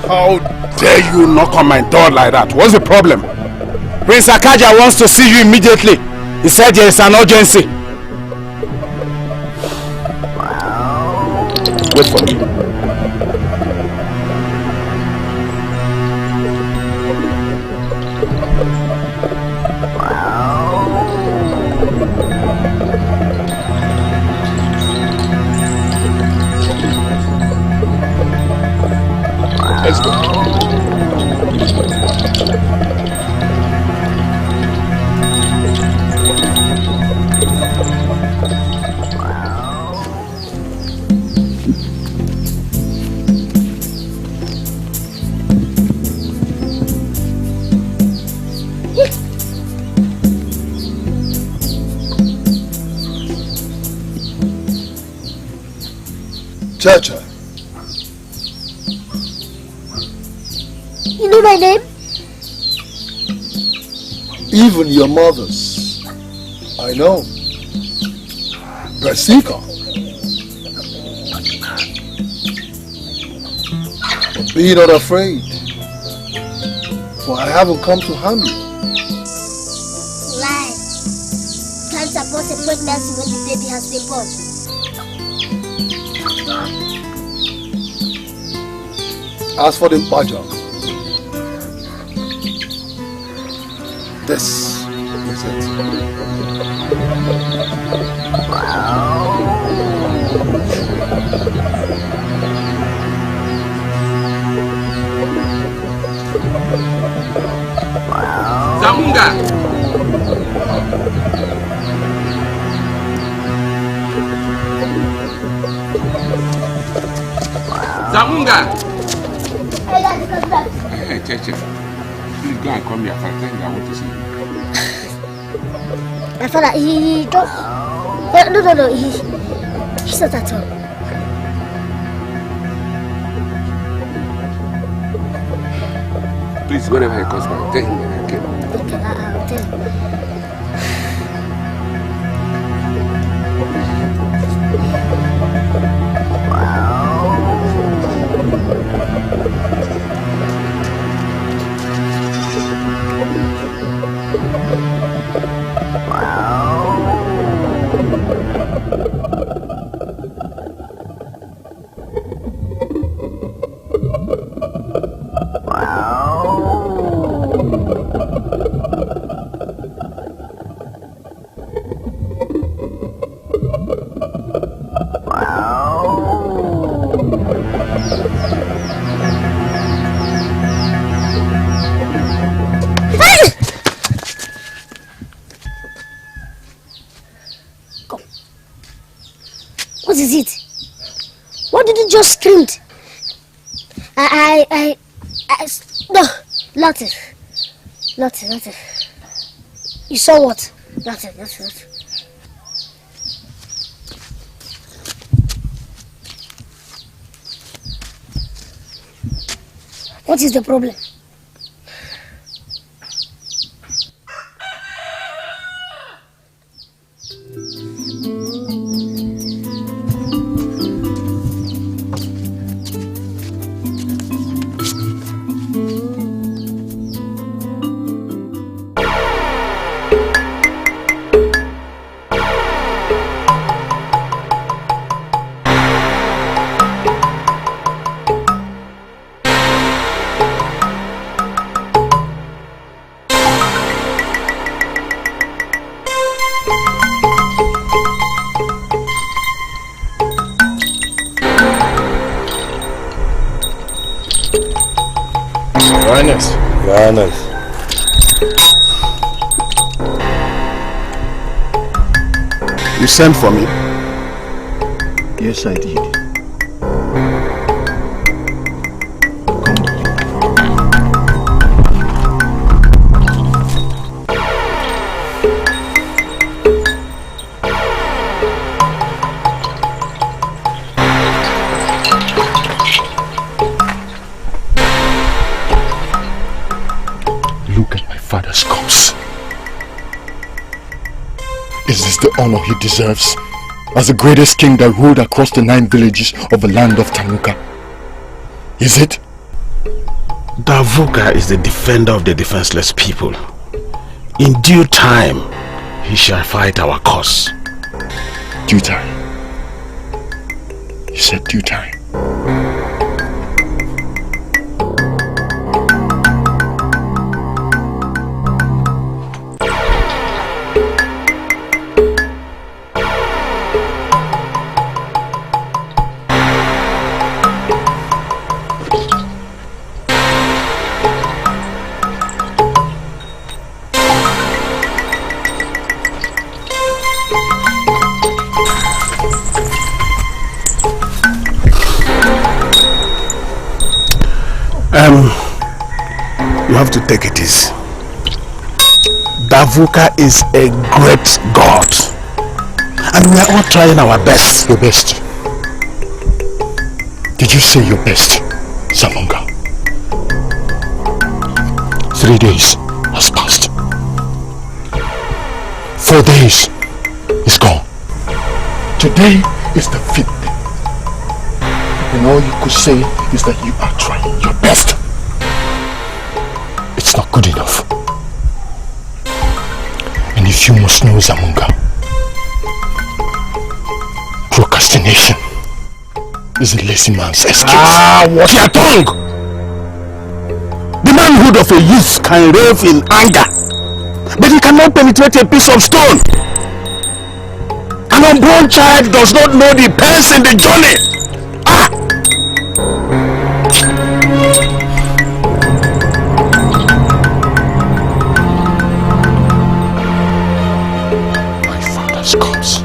How dare you knock on my door like that? What's the problem? Prince Akaja wants to see you immediately. He said there is an urgency. Wait for me. Let's go. Chacha. You know my name? Even your mother's. I know. Brasika. But be not afraid, for I haven't come to harm you. Lie. Can't abort a pregnancy when the baby has been born. As for the Mbaja, this is it. Zamunga! Zamunga! Hey, Cheche, please go and come here for a thing I want to see you. My father, he don't... No, he's not at all. Please, whenever he comes back, tell him when I came. Okay, I'll tell him. What is it? What did you just scream? No, nothing. You saw what? Nothing. What is the problem? Your Highness. You sent for me? Yes, I did. Look at my father's corpse. Is this the honor he deserves as the greatest king that ruled across the 9 villages of the land of Tanuka? Is it? Davuka is the defender of the defenseless people. In due time, he shall fight our cause. Due time? You said due time. You have to take it easy. Davuka is a great god, and we are all trying our best. Your best? Did you say your best, Zamunga? 3 days has passed. 4 days is gone. Today is the 5th day. And all you could say is that you are trying your best. It's not good enough. And if you must know, Zamunga, procrastination is a lazy man's excuse. Watch your tongue! The manhood of a youth can rave in anger, but he cannot penetrate a piece of stone. An unborn child does not know the pains in the journey. My father's corpse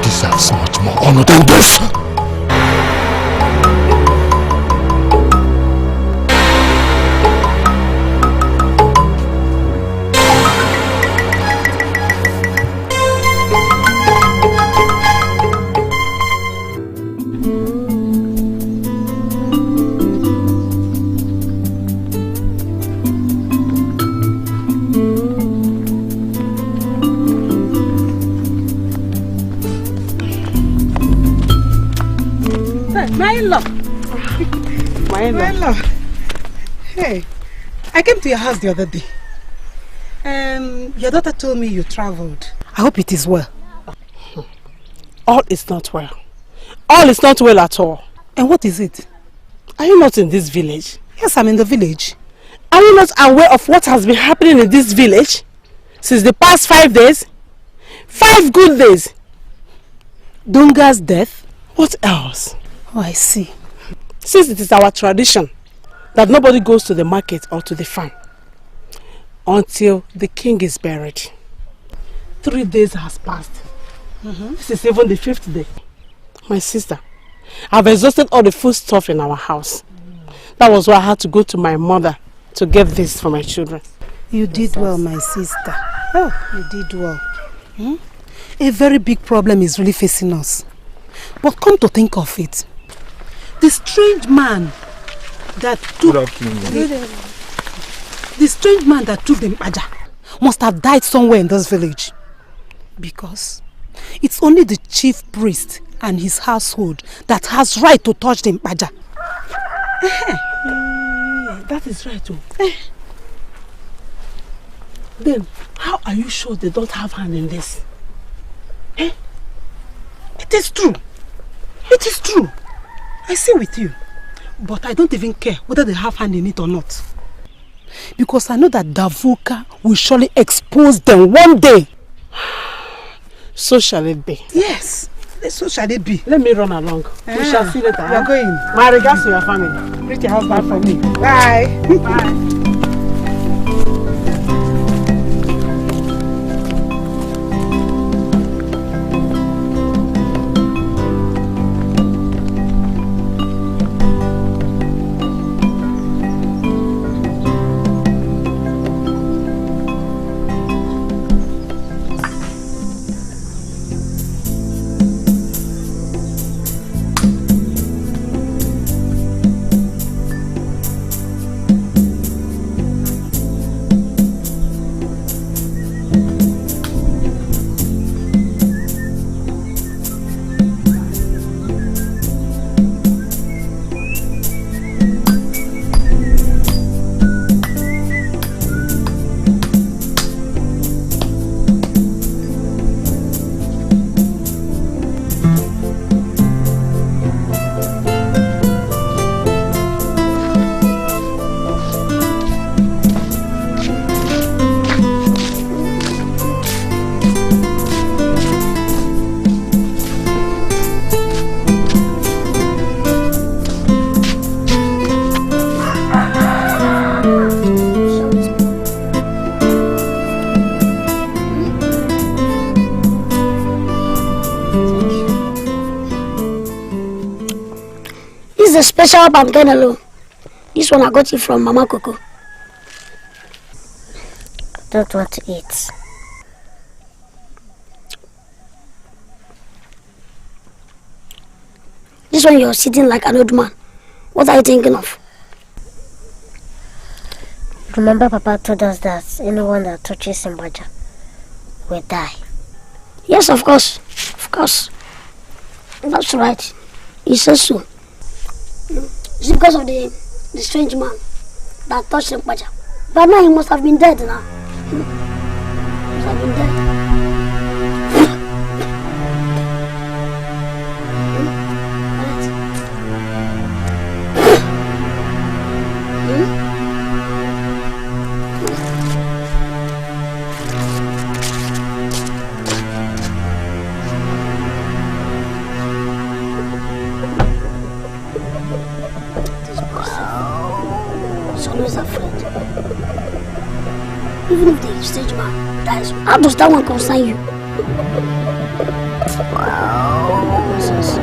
deserves much more honor than this. My love. Hey, I came to your house the other day. Your daughter told me you traveled. I hope it is well. All is not well. All is not well at all. And what is it? Are you not in this village? Yes, I'm in the village. Are you not aware of what has been happening in this village since the past 5 days? 5 good days. Dunga's death? What else? Oh, I see. Since it is our tradition that nobody goes to the market or to the farm until the king is buried. 3 days has passed. This is even the 5th day. My sister, I've exhausted all the food stuff in our house. That was why I had to go to my mother to get this for my children. You did well, my sister. Oh, you did well. A very big problem is really facing us. But come to think of it, the strange man that took the strange man that took the Mbaja must have died somewhere in this village. Because it's only the chief priest and his household that has right to touch the Mbaja. That is right too. Then, how are you sure they don't have hand in this? It is true. It is true. I see with you. But I don't even care whether they have hand in it or not. Because I know that Davuka will surely expose them one day. So shall it be. Yes, so shall it be. Let me run along. We shall see later. We are going. My regards to your family. Greet your husband for me. Bye. Bye. A special banganalo. This one I got it from Mama Coco. I don't want to eat. This one you're sitting like an old man. What are you thinking of? Remember Papa told us that anyone that touches Mbaja will die. Yes, of course. Of course. That's right. He says so. It's because of the strange man that touched Mbaja. But now he must have been dead now. He must have been dead. Even if the stage man dies, how does that one concern you? Nonsense.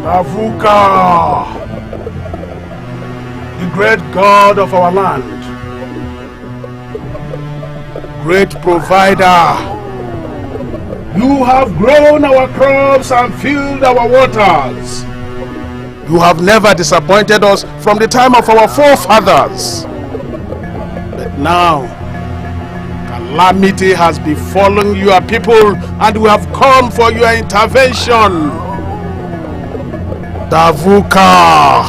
Davuka, the great God of our land, great provider, you have grown our crops and filled our waters. You have never disappointed us from the time of our forefathers. But now, calamity has befallen your people and we have come for your intervention. Davuka,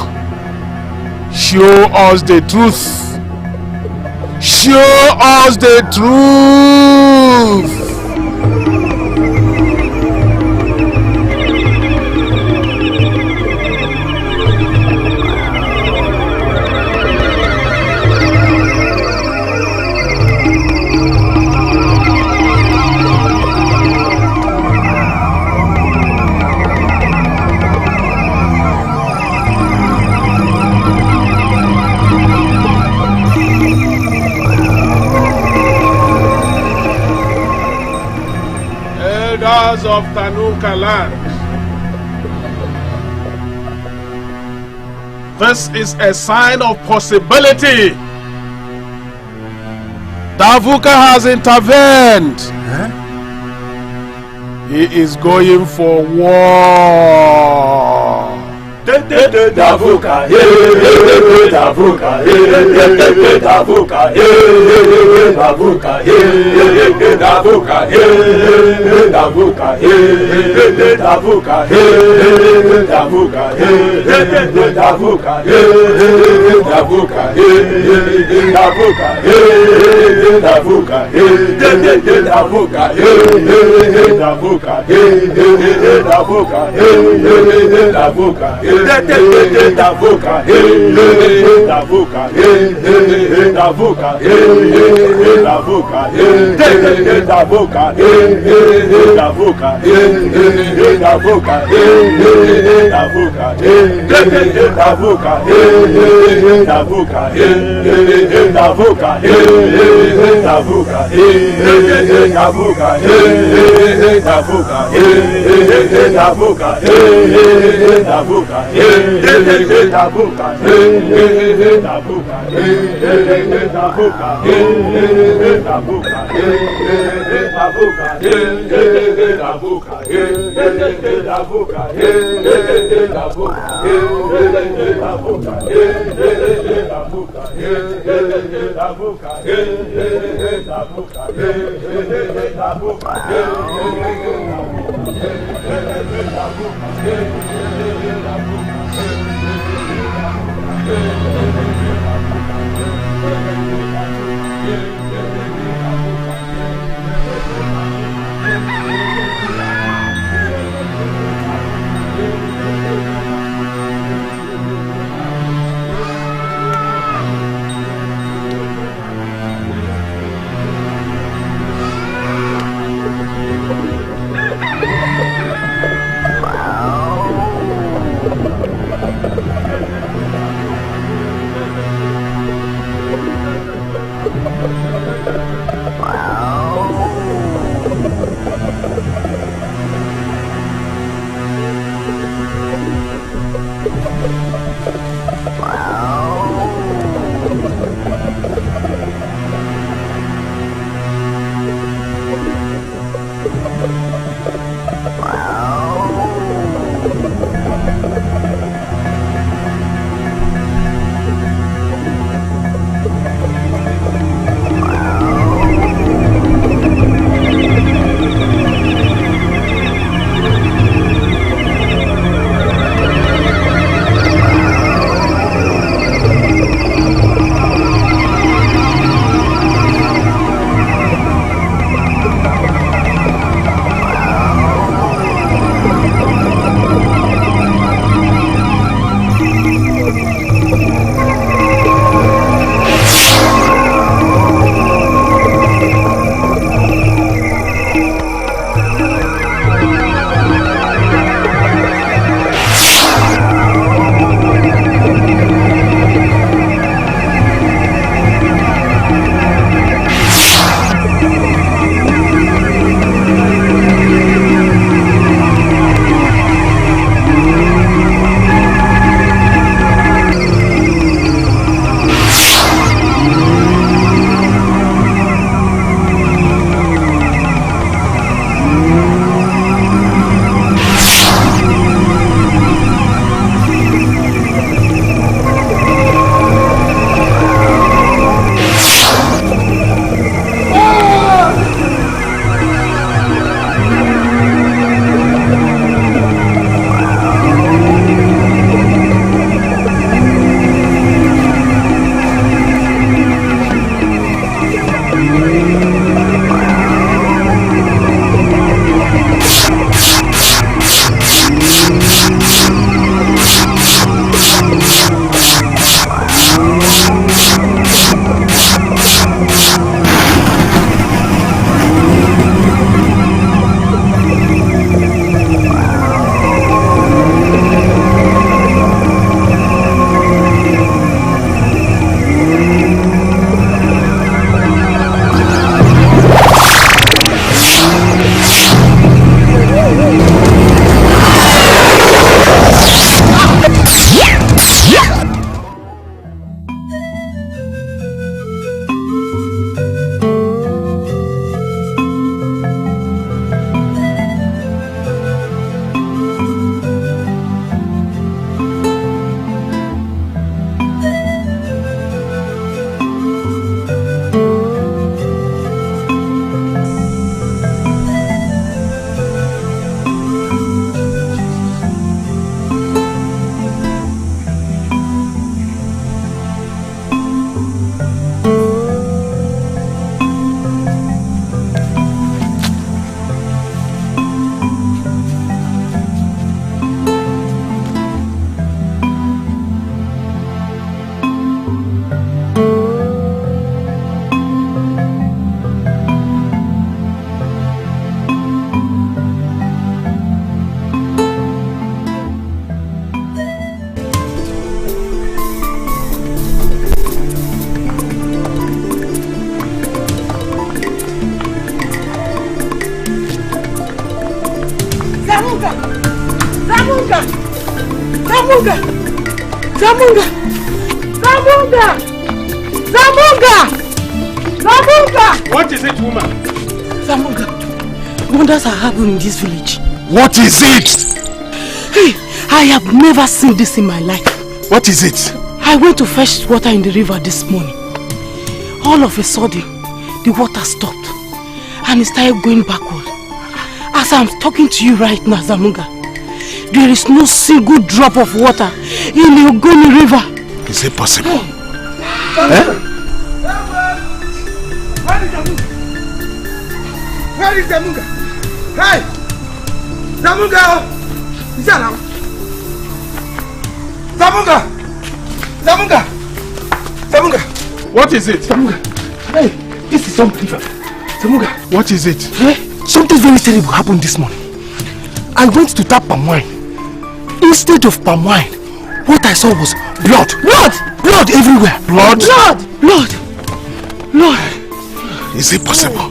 show us the truth. Show us the truth. Of Tanuka land. This is a sign of possibility. Davuka has intervened. Huh? He is going for war. Davuka, Davuka, Davuka, Davuka, Davuka, Davuka, Davuka, Davuka, Davuka, Davuka, Davuka, Zamunga! Zamunga! Zamunga! Zamunga! What is it, woman? Zamunga, wonders are happening in this village. What is it? Hey, I have never seen this in my life. What is it? I went to fetch water in the river this morning. All of a sudden, the water stopped and it started going backward. As I'm talking to you right now, Zamunga, there is no single drop of water in the Ogoni River. Is it possible? Where is Zamunga? Hey! Zamunga! Is that now? Zamunga! Zamunga! Zamunga! What is it? Zamunga! Hey! This is unbelievable. Zamunga! What is it? Hey! Something very terrible happened this morning. I went to tap palm wine. Instead of palm wine, what I saw was blood. Blood! Blood everywhere. Blood? Blood! Blood! Blood! Is it possible?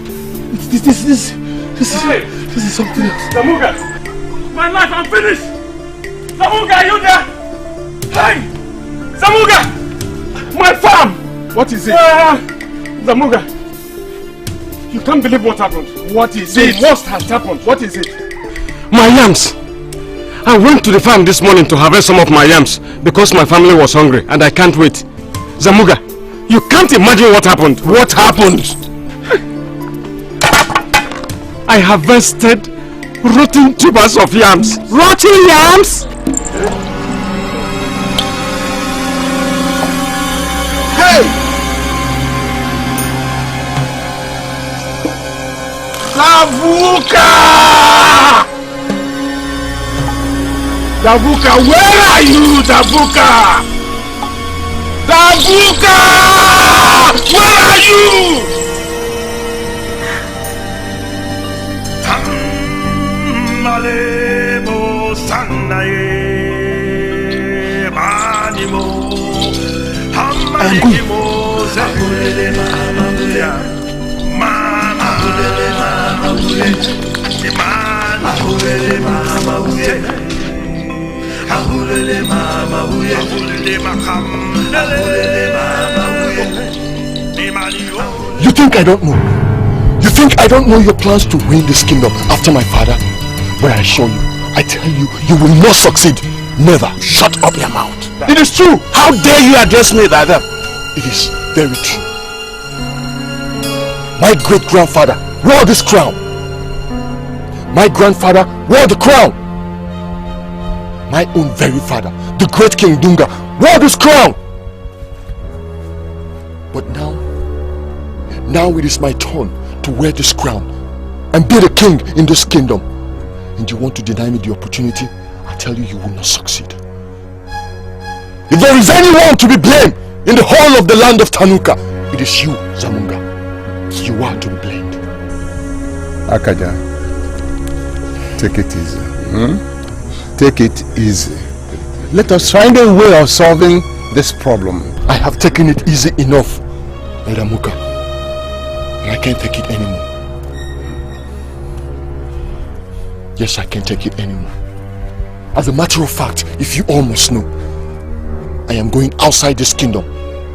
This is something else. Zamunga! My life, I'm finished! Zamunga, are you there? Hey! Zamunga! My farm! What is it? Zamunga! You can't believe what happened. What is it? The worst has happened. What is it? My yams! I went to the farm this morning to harvest some of my yams because my family was hungry and I can't wait. Zamunga, you can't imagine what happened. What happened? I harvested rotten tubers of yams. Rotten yams? Hey! Davuka! Davuka, where are you, Davuka? Davuka! Where are you? Malebo Sanaye Manimo Hamanimo Zahule Mamabuya Mama Hule Mamabuya Imana Hule Mamabuya Hule Mamabuya Hule Mamabuya. You think I don't know? You think I don't know your plans to win this kingdom after my father? But I assure you, I tell you, you will not succeed. Never. Shut up your mouth. It is true. How dare you address me like that? It is very true. My great-grandfather wore this crown. My grandfather wore the crown. My own very father, the great King Dunga, wore this crown. But now it is my turn to wear this crown and be the king in this kingdom. And you want to deny me the opportunity? I tell you, you will not succeed. If there is anyone to be blamed in the whole of the land of Tanuka, it is you, Zamunga. You are to be blamed. Akaja, take it easy. Take it easy. Let us find a way of solving this problem. I have taken it easy enough, Eramuka. And I can't take it anymore. Yes, I can't take it anymore. As a matter of fact, if you all must know, I am going outside this kingdom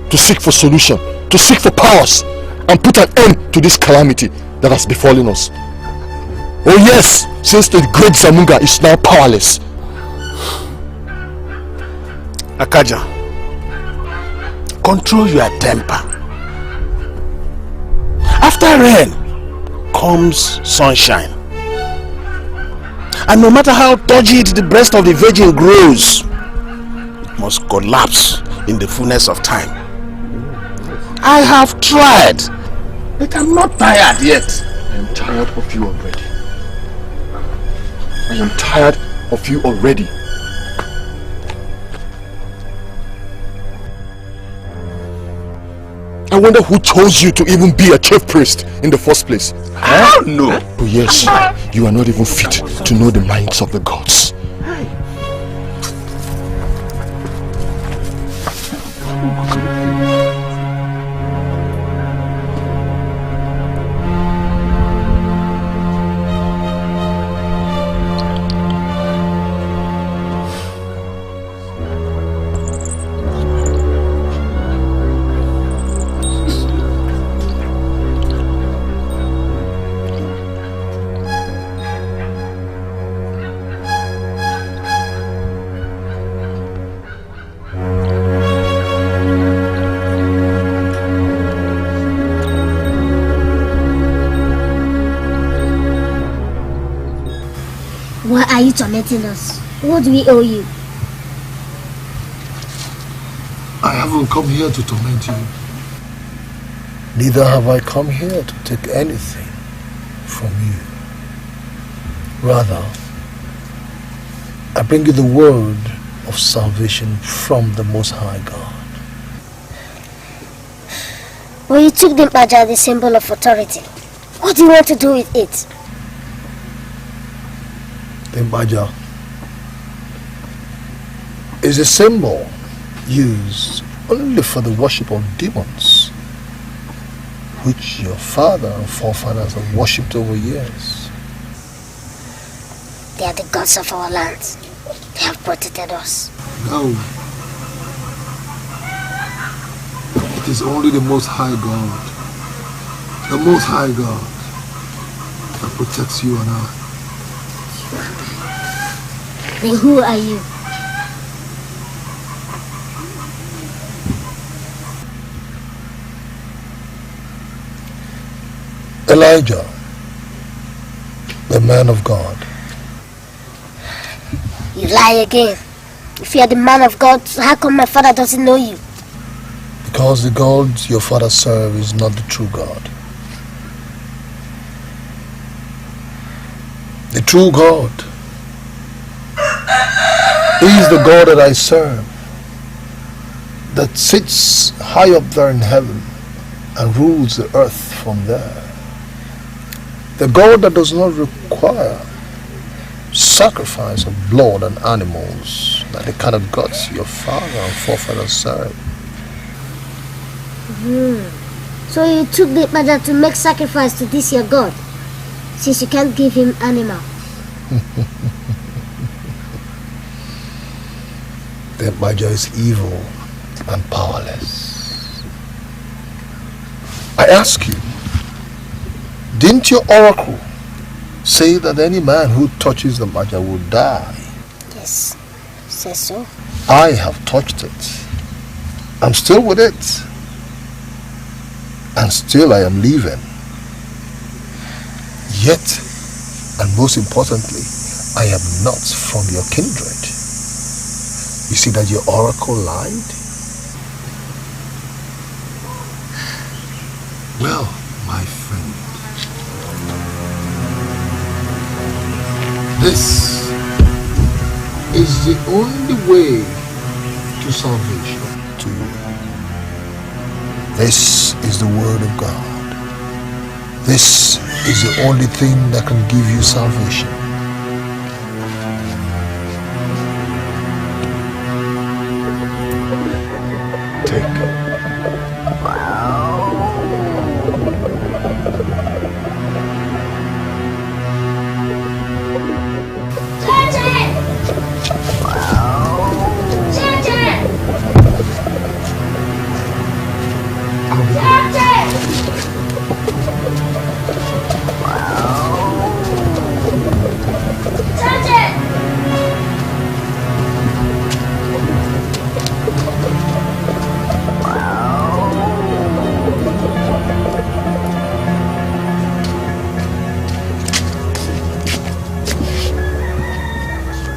to seek for solution, to seek for powers, and put an end to this calamity that has befallen us. Oh yes, since the great Zamunga is now powerless. Akaja, control your temper. After rain comes sunshine. And no matter how turgid the breast of the virgin grows, it must collapse in the fullness of time. I have tried, but I'm not tired yet. I am tired of you already. I am tired of you already. I wonder who chose you to even be a chief priest in the first place. I don't know. Oh yes, you are not even fit to know the minds of the gods. you tormenting us? What do we owe you? I haven't come here to torment you. Neither have I come here to take anything from you. Rather, I bring you the word of salvation from the Most High God. Well, you took the Baja, the symbol of authority. What do you want to do with it? The Baja is a symbol used only for the worship of demons, which your father and forefathers have worshipped over years. They are the gods of our land. They have protected us. No. It is only the Most High God. The Most High God that protects you and I. Then who are you? Elijah, the man of God. You lie again. If you are the man of God, how come my father doesn't know you? Because the God your father serves is not the true God. The true God is the God that I serve, that sits high up there in heaven and rules the earth from there. The God that does not require sacrifice of blood and animals, like the kind of gods your father and forefathers serve. So you took the Baja to make sacrifice to this your God, since you can't give him animal. The Baja is evil and powerless. I ask you, didn't your oracle say that any man who touches the Baja will die? Yes, says so. I have touched it. I'm still with it. And still I am living. Yet, and most importantly, I am not from your kindred. You see that your oracle lied? Well, my friend, this is the only way to salvation to you. This is the word of God. This is the only thing that can give you salvation. Take it.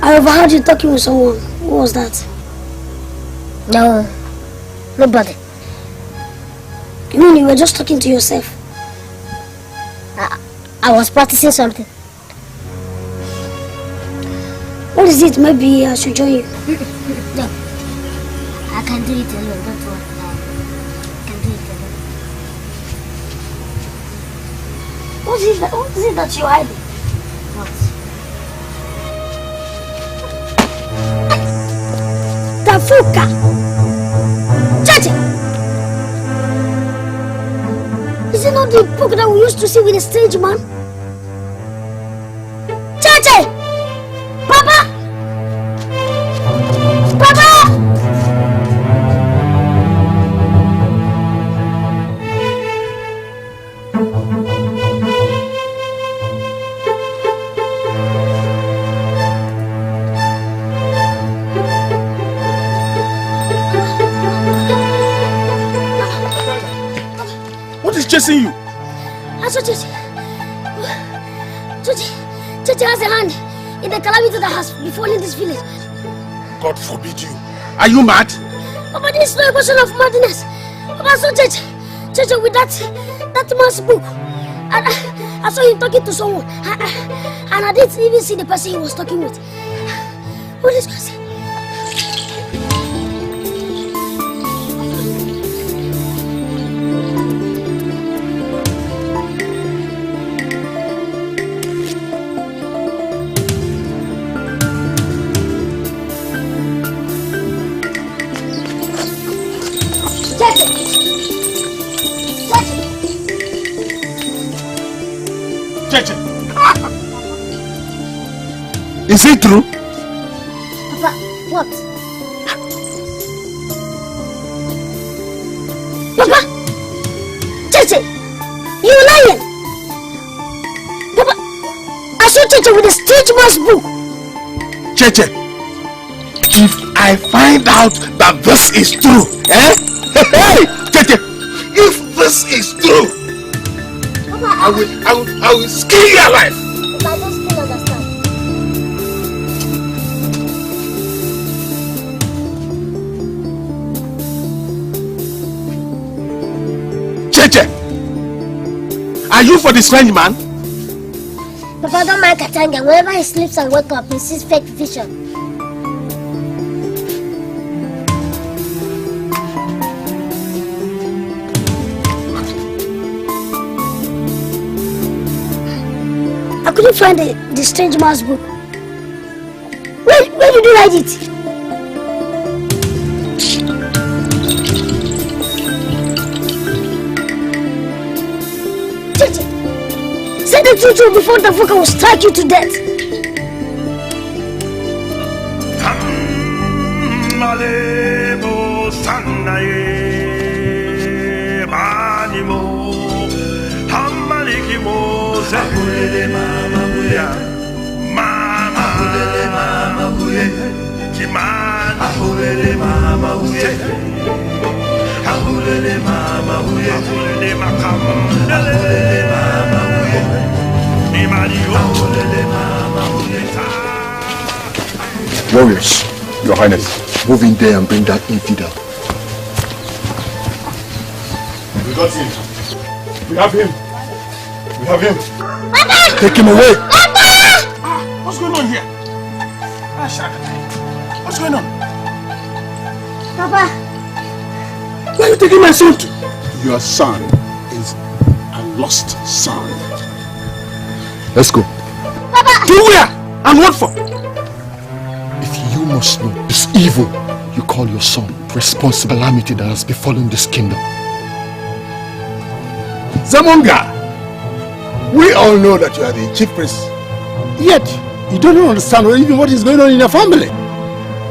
I overheard you talking with someone. Who was that? No, nobody. You mean you were just talking to yourself? I was practicing something. What is it? Maybe I should join you. No, I can do it alone. Don't worry. I can do it alone. What is it that you're hiding? What? Tafuka! Chachi! Is it not the book that we used to see with the strange man? Chachi! Papa! Papa! What is chasing you? I saw Chachi. Chachi has a hand in the calamity that has befallen this village. God forbid you. Are you mad? Papa, this is not a question of madness. Papa, I saw Church with that man's book. And I saw him talking to someone. And I didn't even see the person he was talking with. What is this? Cheche. Is it true? Papa, what? Papa! Cheche! You lying! Papa! I saw Cheche with a stage mass book! Cheche, if I find out that this is true, eh? Hey, Cheche, if this is true, Papa, I will skin you alive. Papa, I don't still understand. Cheche, are you for the strange man? Papa, don't mind Katanga. Whenever he sleeps and wakes up, he sees fake vision. I couldn't find the strange man's book. Where did you write it? Chichi, say the truth before the fucker will strike you to death. Ahulele mama huya, mama ahulele mama huya, kimani ahulele mama huya, ahulele mama huya, ahulele makamu, ahulele mama huya, imani ahulele mama huya. Warriors, Your Highness, move in there and bring that infidel. We got him. We have him. We have him. Papa! Take him away. Papa! What's going on here? What's going on? Papa! Where are you taking my son to? Your son is a lost son. Let's go. Papa! To where? And what for? If you must know this evil you call your son, responsible calamity that has befallen this kingdom. Zamonga! We all know that you are the chief priest. Yet, you don't understand even what is going on in your family.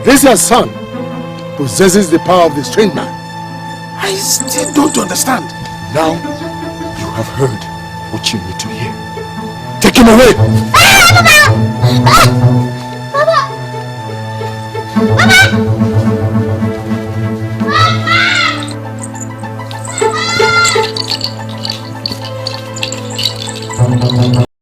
This your son possesses the power of the strange man. I still don't understand. Now, you have heard what you need to hear. Take him away! Papa! Papa!